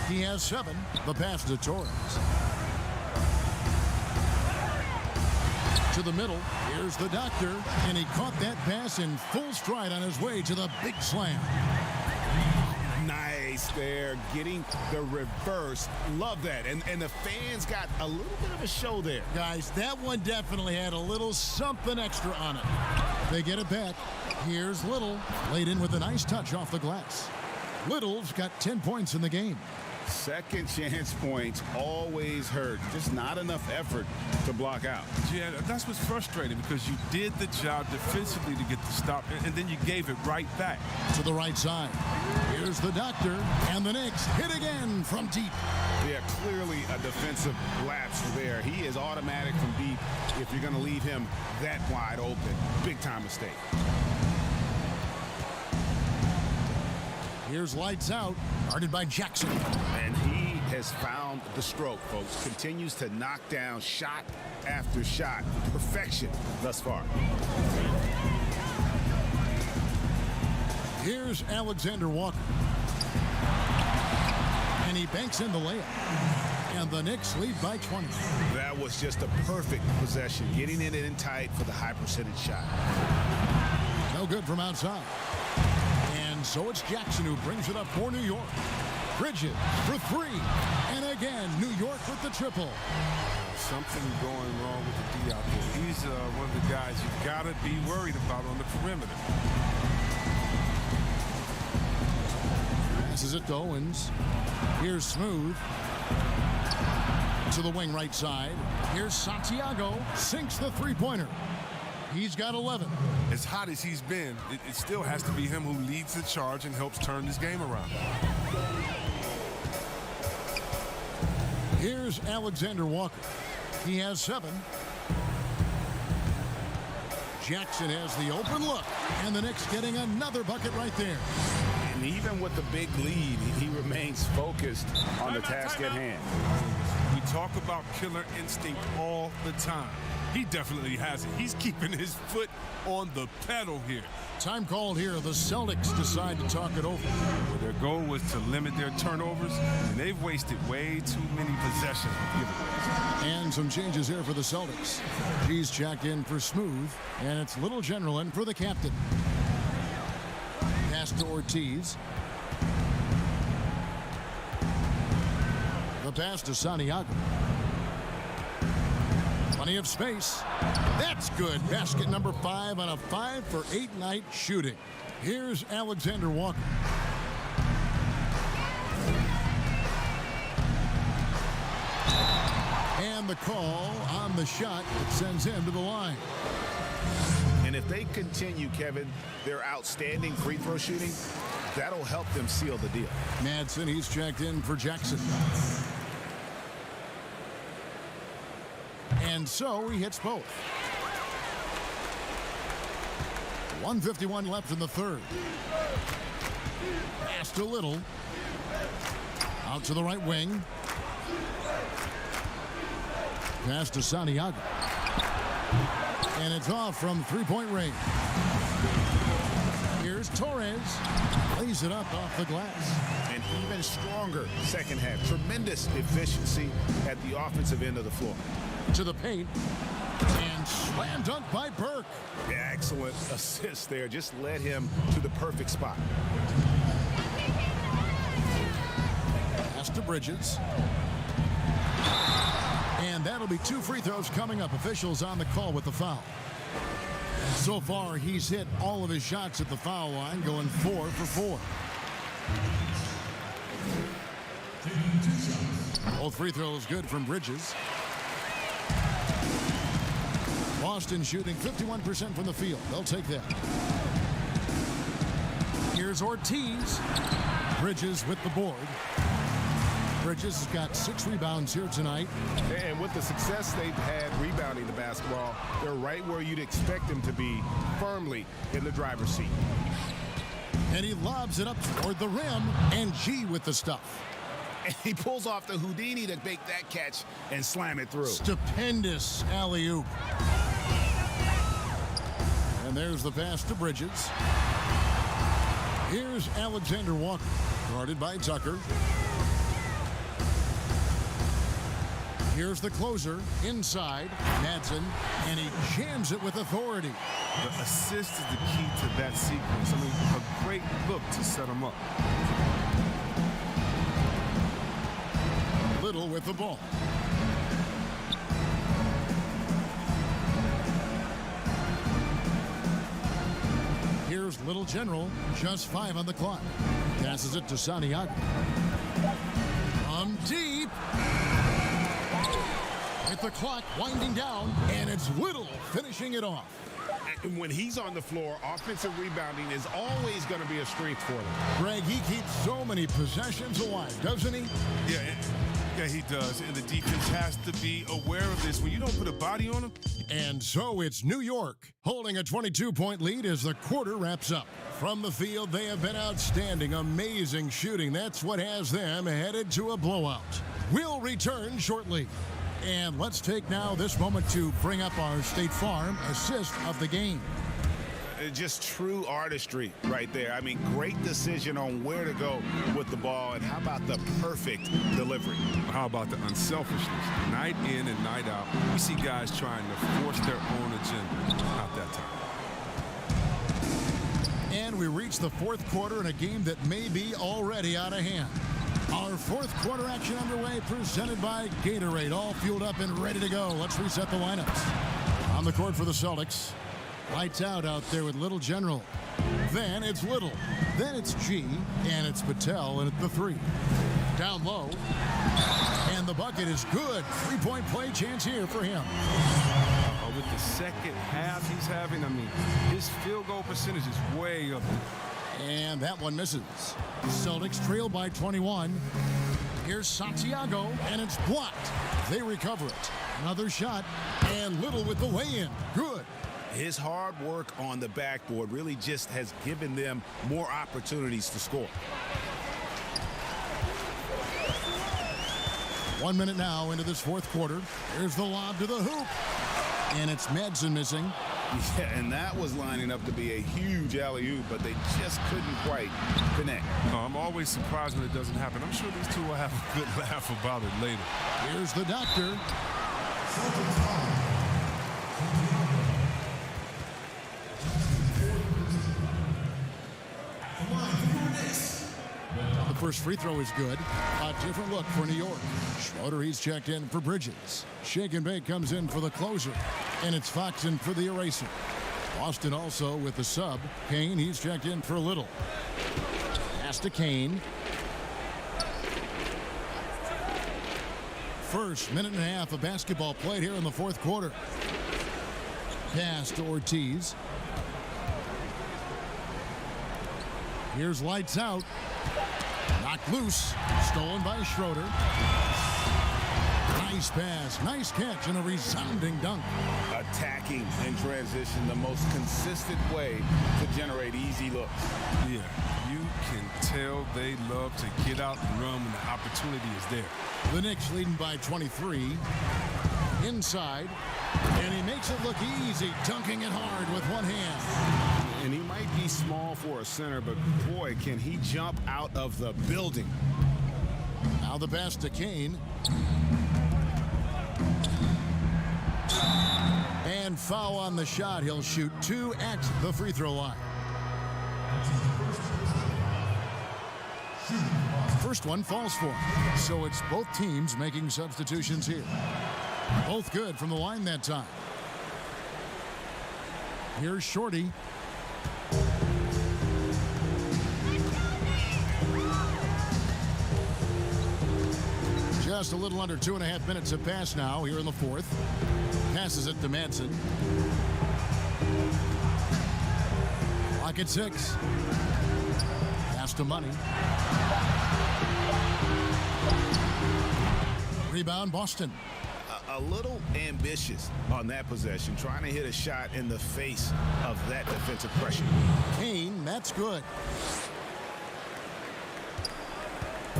[SPEAKER 1] He has 7. The pass to Torres. To the middle. Here's the doctor. And he caught that pass in full stride on his way to the big slam.
[SPEAKER 3] Nice there, getting the reverse. Love that. And the fans got a little bit of a show there.
[SPEAKER 1] Guys, that one definitely had a little something extra on it. They get it back. Here's Little. Laid in with a nice touch off the glass. Little's got 10 points in the game.
[SPEAKER 3] Second chance points always hurt. Just not enough effort to block out.
[SPEAKER 2] Yeah, that's what's frustrating because you did the job defensively to get the stop, and then you gave it right back.
[SPEAKER 1] To the right side. Here's the doctor, and the Knicks hit again from deep.
[SPEAKER 3] Yeah, clearly a defensive lapse there. He is automatic from deep if you're going to leave him that wide open. Big time mistake.
[SPEAKER 1] Here's lights out, guarded by Jackson.
[SPEAKER 3] And he has found the stroke, folks. Continues to knock down shot after shot. Perfection thus far.
[SPEAKER 1] Here's Alexander Walker. And he banks in the layup. And the Knicks lead by 20.
[SPEAKER 3] That was just a perfect possession. Getting it in tight for the high percentage shot.
[SPEAKER 1] No good from outside. And so it's Jackson who brings it up for New York. Bridges for 3. And again, New York with the triple.
[SPEAKER 2] Something going wrong with the D out there. He's one of the guys you've got to be worried about on the perimeter.
[SPEAKER 1] Passes it to Owens. Here's Smooth. To the wing right side. Here's Santiago. Sinks the three-pointer. He's got 11.
[SPEAKER 2] As hot as he's been, it still has to be him who leads the charge and helps turn this game around.
[SPEAKER 1] Here's Alexander Walker. He has 7. Jackson has the open look. And the Knicks getting another bucket right there.
[SPEAKER 3] And even with the big lead, he remains focused on the task at hand.
[SPEAKER 2] We talk about killer instinct all the time. He definitely has it. He's keeping his foot on the pedal here.
[SPEAKER 1] Time called here. The Celtics decide to talk it over.
[SPEAKER 2] Well, their goal was to limit their turnovers, and they've wasted way too many possessions with giveaways.
[SPEAKER 1] And some changes here for the Celtics. G's checked in for Smooth, and it's Little General in for the captain. Pass to Ortiz. The pass to Santiago. Plenty of space. That's good. Basket number 5 on a 5-for-8 night shooting. Here's Alexander Walker. And the call on the shot that sends him to the line.
[SPEAKER 3] And if they continue, Kevin, their outstanding free throw shooting, that'll help them seal the deal.
[SPEAKER 1] Madsen, he's checked in for Jackson. And so he hits both. 1:51 left in the third. Pass to Little. Out to the right wing. Pass to Santiago. And it's off from three-point range. Here's Torres. Lays it up off the glass.
[SPEAKER 3] An even stronger second half. Tremendous efficiency at the offensive end of the floor.
[SPEAKER 1] To the paint. And slam dunk by Burke.
[SPEAKER 3] Yeah, excellent assist there. Just led him to the perfect spot.
[SPEAKER 1] Pass to Bridges. And that'll be 2 free throws coming up. Officials on the call with the foul. So far, he's hit all of his shots at the foul line, going 4 for 4. Both free throws good from Bridges. Boston shooting 51% from the field. They'll take that. Here's Ortiz. Bridges with the board. Bridges has got 6 rebounds here tonight.
[SPEAKER 4] And with the success they've had rebounding the basketball, they're right where you'd expect them to be, firmly in the driver's seat.
[SPEAKER 1] And he lobs it up toward the rim, and G with the stuff.
[SPEAKER 3] And he pulls off the Houdini to make that catch and slam it through.
[SPEAKER 1] Stupendous alley-oop. And there's the pass to Bridges. Here's Alexander Walker, guarded by Tucker. Here's the closer, inside, Madsen, and he jams it with authority.
[SPEAKER 2] The assist is the key to that sequence. I mean, a great look to set him up.
[SPEAKER 1] Little with the ball. Here's Little General, just 5 on the clock. Passes it to Santiago. From deep. With the clock winding down, and it's Little finishing it off.
[SPEAKER 4] And when he's on the floor, offensive rebounding is always going to be a strength for them.
[SPEAKER 1] Greg, he keeps so many possessions alive, doesn't he?
[SPEAKER 2] Yeah, he does. And the defense has to be aware of this. When you don't put a body on him.
[SPEAKER 1] And so it's New York holding a 22-point lead as the quarter wraps up. From the field, they have been outstanding, amazing shooting. That's what has them headed to a blowout. We'll return shortly. And let's take now this moment to bring up our State Farm assist of the game.
[SPEAKER 3] Just true artistry right there. I mean, great decision on where to go with the ball, and how about the perfect delivery?
[SPEAKER 2] How about the unselfishness? Night in and night out, we see guys trying to force their own agenda. Not that time.
[SPEAKER 1] And we reach the fourth quarter in a game that may be already out of hand. Our fourth quarter action underway, presented by Gatorade, all fueled up and ready to go. Let's reset the lineups. On the court for the Celtics. Lights out there with Little General. Then it's Little. Then it's G. And it's Patel and at the 3. Down low. the bucket is good. Three-point play chance here for him.
[SPEAKER 2] With the second half he's having, I mean, his field goal percentage is way up there.
[SPEAKER 1] And that one misses. Celtics trail by 21. Here's Santiago, and it's blocked. They recover it. Another shot, and Little with the lay-in. Good.
[SPEAKER 3] His hard work on the backboard really just has given them more opportunities to score.
[SPEAKER 1] 1 minute now into this fourth quarter. Here's the lob to the hoop. And it's Madsen missing.
[SPEAKER 3] Yeah, and that was lining up to be a huge alley-oop, but they just couldn't quite connect.
[SPEAKER 2] I'm always surprised when it doesn't happen. I'm sure these two will have a good laugh about it later.
[SPEAKER 1] Here's the doctor. The first free throw is good. A different look for New York. Schroeder, he's checked in for Bridges. Shake and Bake comes in for the closer. And it's Foxen for the eraser. Boston also with the sub. Kane, he's checked in for Little. Pass to Kane. First minute and a half of basketball played here in the fourth quarter. Pass to Ortiz. Here's lights out. Knocked loose. Stolen by Schroeder. Nice pass. Nice catch and a resounding dunk.
[SPEAKER 3] Attacking in transition, the most consistent way to generate easy looks.
[SPEAKER 2] Yeah, you can tell they love to get out and run when the opportunity is there.
[SPEAKER 1] The Knicks leading by 23. Inside. And he makes it look easy, dunking it hard with one hand.
[SPEAKER 3] And he might be small for a center, but boy, can he jump out of the building.
[SPEAKER 1] Now the pass to Kane. And foul on the shot. He'll shoot 2 at the free throw line. First one falls for him. So it's both teams making substitutions here. Both good from the line that time. Here's Shorty. Just a little under 2.5 minutes have passed now here in the fourth. Passes it to Madsen. Clock at 6. Pass to Money. Rebound Boston.
[SPEAKER 3] A little ambitious on that possession, trying to hit a shot in the face of that defensive pressure.
[SPEAKER 1] Kane, that's good.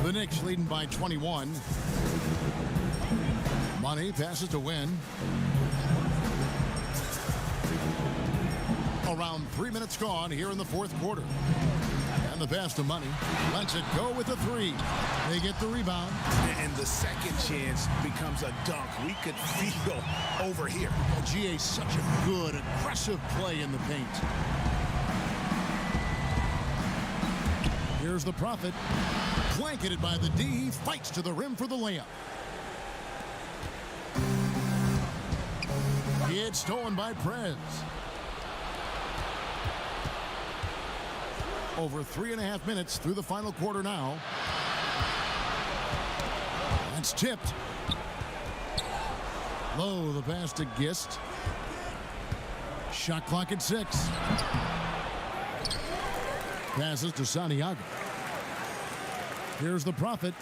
[SPEAKER 1] The Knicks leading by 21. Money passes to Win. Around 3 minutes gone here in the fourth quarter. And the pass to Money. Lets it go with the 3. They get the rebound.
[SPEAKER 3] And the second chance becomes a dunk. We could feel over here.
[SPEAKER 1] GA, such a good, aggressive play in the paint. Here's the Prophet. Blanketed by the D. He fights to the rim for the layup. It's stolen by Prez. Over 3.5 minutes through the final quarter now. That's tipped. Low, the pass to Gist. Shot clock at 6. Passes to Santiago. Here's the Prophet.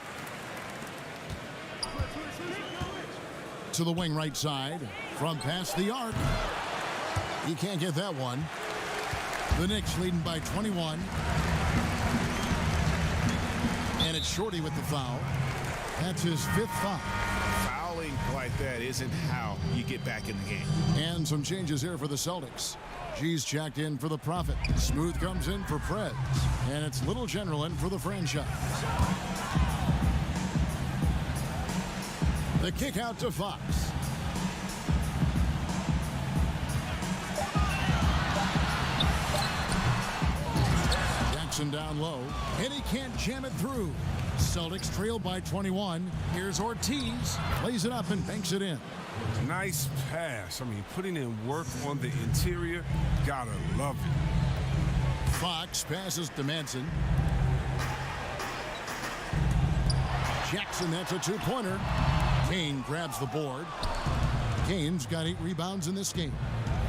[SPEAKER 1] To the wing right side. From past the arc. He can't get that one. The Knicks leading by 21. And it's Shorty with the foul. That's his 5th foul.
[SPEAKER 3] Fouling like that isn't how you get back in the game.
[SPEAKER 1] And some changes here for the Celtics. G's checked in for the Prophet. Smooth comes in for Prez. And it's Little General in for the franchise. The kick out to Fox. Jackson down low. And he can't jam it through. Celtics trail by 21. Here's Ortiz. Lays it up and banks it in.
[SPEAKER 2] Nice pass. I mean, putting in work on the interior. Gotta love it.
[SPEAKER 1] Fox passes to Madsen. Jackson, that's a 2-pointer. Kane grabs the board. Kane's got 8 rebounds in this game.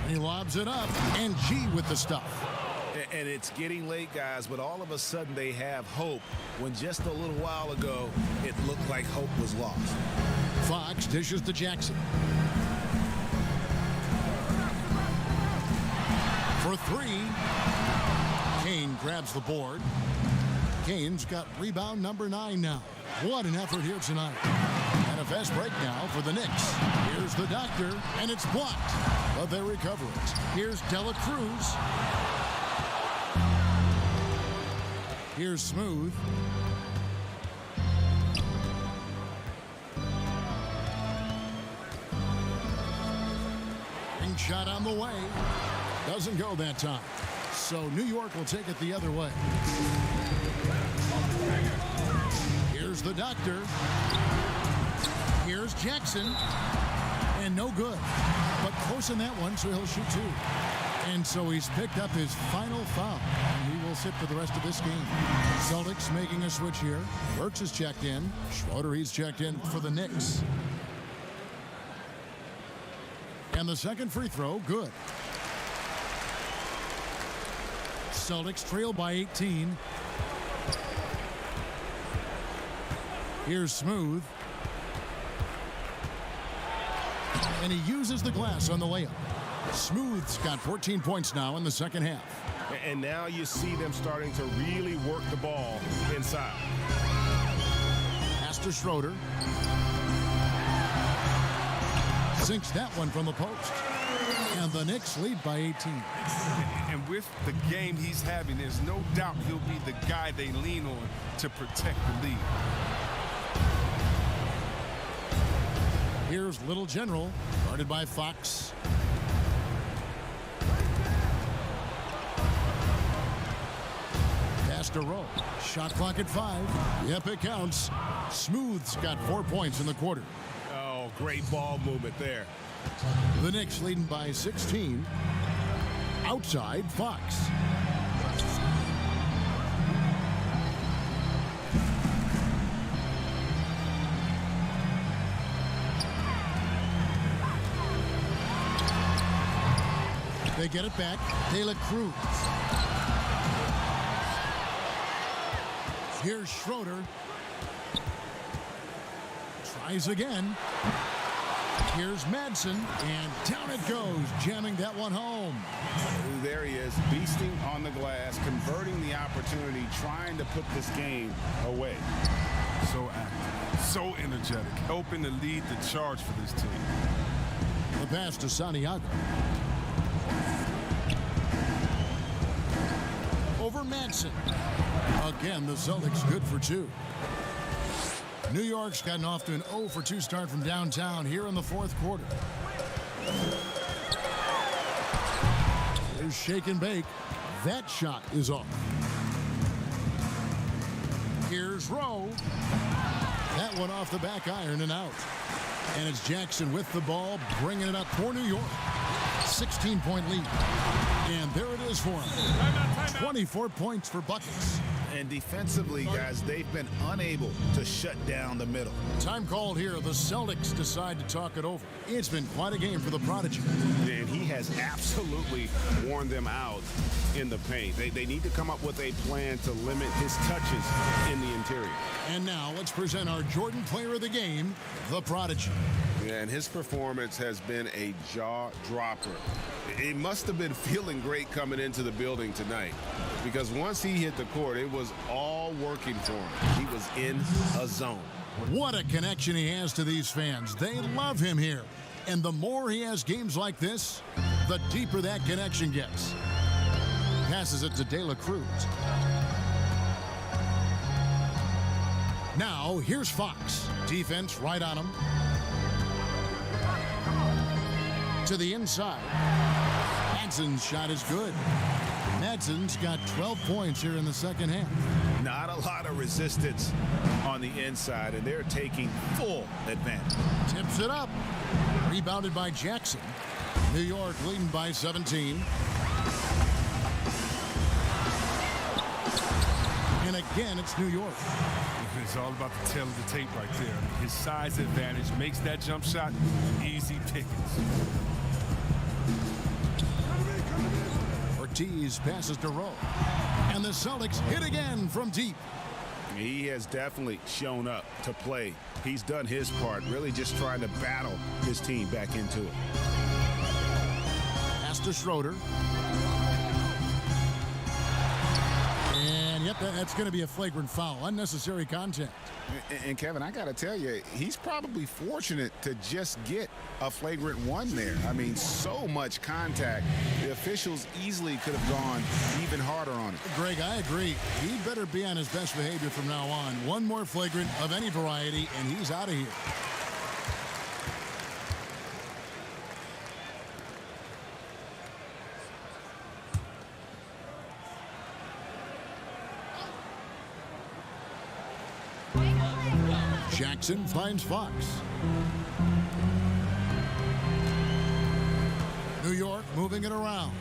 [SPEAKER 1] He lobs it up, and G with the stuff.
[SPEAKER 3] And it's getting late, guys, but all of a sudden they have hope when just a little while ago it looked like hope was lost.
[SPEAKER 1] Fox dishes to Jackson. For 3. Kane grabs the board. Kane's got rebound number 9 now. What an effort here tonight. And a fast break now for the Knicks. Here's the doctor, and it's blocked. But they recover it. Here's Dela Cruz. Here's Smooth. Ring shot on the way. Doesn't go that time. So New York will take it the other way. Here's the doctor. Here's Jackson. And no good. But close in that one, so he'll shoot 2. And so he's picked up his final foul. And he will sit for the rest of this game. Celtics making a switch here. Burks is checked in. Schroeder, he's checked in for the Knicks. And the second free throw, good. Celtics trail by 18. Here's Smooth. And he uses the glass on the layup. Smooth's got 14 points now in the second half.
[SPEAKER 4] And now you see them starting to really work the ball inside.
[SPEAKER 1] Pass to Schroeder. Sinks that one from the post. And the Knicks lead by 18.
[SPEAKER 2] And with the game he's having, there's no doubt he'll be the guy they lean on to protect the lead.
[SPEAKER 1] Here's Little General, guarded by Fox. Pass to Rowe. Shot clock at 5. Yep, it counts. Smooth's got 4 points in the quarter.
[SPEAKER 3] Oh, great ball movement there.
[SPEAKER 1] The Knicks leading by 16. Outside, Fox. They get it back. Dela Cruz. Here's Schroeder. Tries again. Here's Madsen, and down it goes, jamming that one home.
[SPEAKER 3] There he is, beasting on the glass, converting the opportunity, trying to put this game away.
[SPEAKER 2] So active, so energetic, helping to lead the charge for this team.
[SPEAKER 1] The pass to Santiago. Over Madsen. Again, the Celtics good for 2. New York's gotten off to an 0 for 2 start from downtown here in the fourth quarter. There's shake and bake. That shot is off. Here's Rowe. That one off the back iron and out. And it's Jackson with the ball, bringing it up for New York. 16-point lead. And there it is for him. 24 points for buckets.
[SPEAKER 3] And defensively, guys, they've been unable to shut down the middle.
[SPEAKER 1] Time called here. The Celtics decide to talk it over. It's been quite a game for the Prodigy.
[SPEAKER 3] And he has absolutely worn them out in the paint. They need to come up with a plan to limit his touches in the interior.
[SPEAKER 1] And now let's present our Jordan Player of the Game, the Prodigy.
[SPEAKER 3] Yeah, and his performance has been a jaw-dropper. He must have been feeling great coming into the building tonight, because once he hit the court, it was all working for him. He was in a zone.
[SPEAKER 1] What a connection he has to these fans. They love him here. And the more he has games like this, the deeper that connection gets. Passes it to Dela Cruz. Now, here's Fox. Defense right on him. To the inside. Madsen's shot is good. Madsen's got 12 points here in the second half.
[SPEAKER 3] Not a lot of resistance on the inside, and they're taking full advantage.
[SPEAKER 1] Tips it up. Rebounded by Jackson. New York leading by 17. And again, it's New York.
[SPEAKER 2] It's all about the tail of the tape right there. His his size advantage makes that jump shot easy pickings.
[SPEAKER 1] Ortiz passes to Rowe. And the Celtics hit again from deep.
[SPEAKER 3] He has definitely shown up to play. He's done his part, really just trying to battle his team back into it.
[SPEAKER 1] Pass to Schroeder. And yep, that's going to be a flagrant foul. Unnecessary contact.
[SPEAKER 3] And Kevin, I got to tell you, he's probably fortunate to just get a flagrant one there. I mean, so much contact. The officials easily could have gone even harder on it.
[SPEAKER 1] Greg, I agree. He better be on his best behavior from now on. One more flagrant of any variety, and he's out of here. Jackson finds Fox. New York moving it around.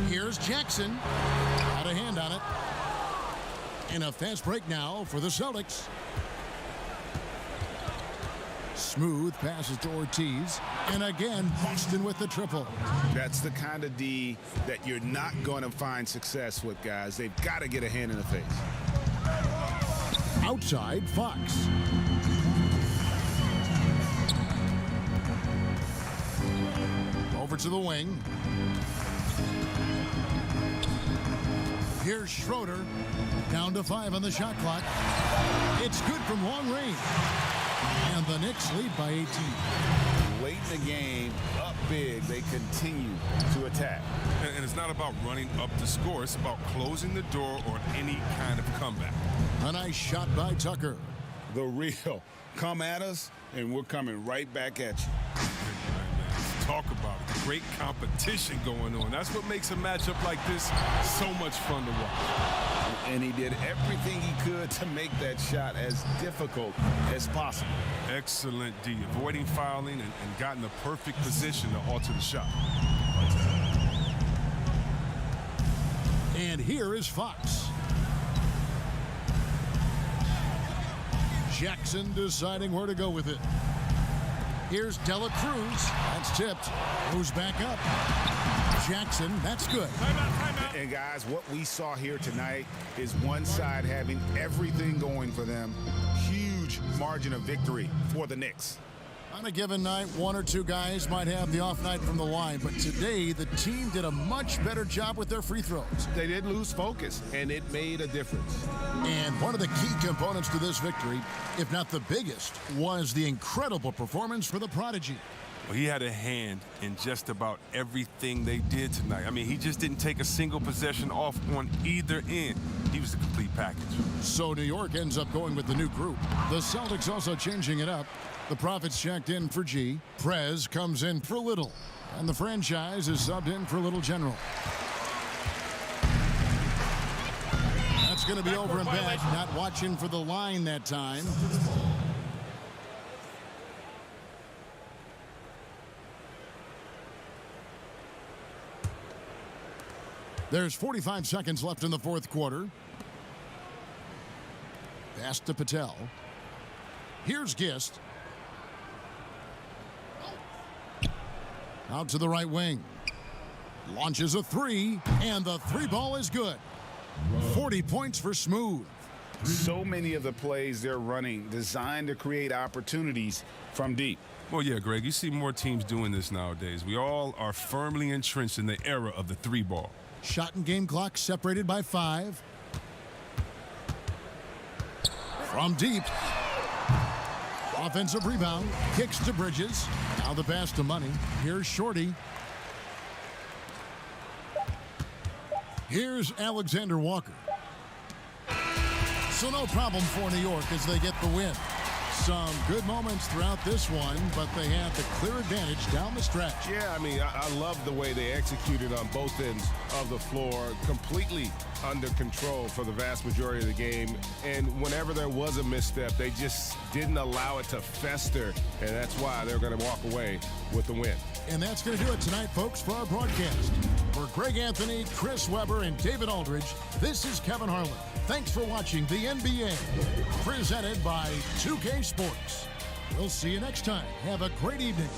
[SPEAKER 1] Here's Jackson. Got a hand on it. And a fast break now for the Celtics. Smooth passes to Ortiz. And again, Boston with the triple.
[SPEAKER 3] That's the kind of D that you're not going to find success with, guys. They've got to get a hand in the face.
[SPEAKER 1] Outside, Fox. Over to the wing. Here's Schroeder. Down to 5 on the shot clock. It's good from long range. And the Knicks lead by 18.
[SPEAKER 3] Late in the game, up big, they continue to attack.
[SPEAKER 2] And it's not about running up the score. It's about closing the door on any kind of comeback.
[SPEAKER 1] A nice shot by Tucker.
[SPEAKER 3] The real. Come at us, and we're coming right back at you.
[SPEAKER 2] Talk about it. Great competition going on. That's what makes a matchup like this so much fun to watch.
[SPEAKER 3] And he did everything he could to make that shot as difficult as possible.
[SPEAKER 2] Excellent D. Avoiding fouling and got in the perfect position to alter the shot.
[SPEAKER 1] And here is Fox. Jackson deciding where to go with it. Here's Dela Cruz. That's tipped. Goes back up. Jackson, that's good.
[SPEAKER 3] And guys, what we saw here tonight is one side having everything going for them. Huge margin of victory for the Knicks.
[SPEAKER 1] On a given night, one or two guys might have the off night from the line, but today the team did a much better job with their free throws.
[SPEAKER 4] They did lose focus, and it made a difference.
[SPEAKER 1] And one of the key components to this victory, if not the biggest, was the incredible performance for the Prodigy.
[SPEAKER 2] Well, he had a hand in just about everything they did tonight. I mean, he just didn't take a single possession off on either end. He was a complete package.
[SPEAKER 1] So New York ends up going with the new group. The Celtics also changing it up. The Profits checked in for G. Prez comes in for Little. And the franchise is subbed in for Little General. That's going to be over in bed. Not watching for the line that time. There's 45 seconds left in the fourth quarter. Pass to Patel. Here's Gist. Out to the right wing. Launches a three, and the three ball is good. 40 points for Smooth.
[SPEAKER 3] So many of the plays they're running designed to create opportunities from deep.
[SPEAKER 2] Well, yeah, Greg, you see more teams doing this nowadays. We all are firmly entrenched in the era of the three ball.
[SPEAKER 1] Shot and game clock separated by 5. From deep. Offensive rebound. Kicks to Bridges. Now the pass to Money. Here's Shorty. Here's Alexander Walker. So no problem for New York as they get the win. Some good moments throughout this one, but they had the clear advantage down the stretch.
[SPEAKER 4] Yeah, I mean, I love the way they executed on both ends of the floor, completely under control for the vast majority of the game. And whenever there was a misstep, they just didn't allow it to fester, and that's why they're going to walk away with the win.
[SPEAKER 1] And that's going to do it tonight, folks, for our broadcast. For Greg Anthony, Chris Webber, and David Aldridge, this is Kevin Harlan. Thanks for watching the NBA, presented by 2K Sports. We'll see you next time. Have a great evening.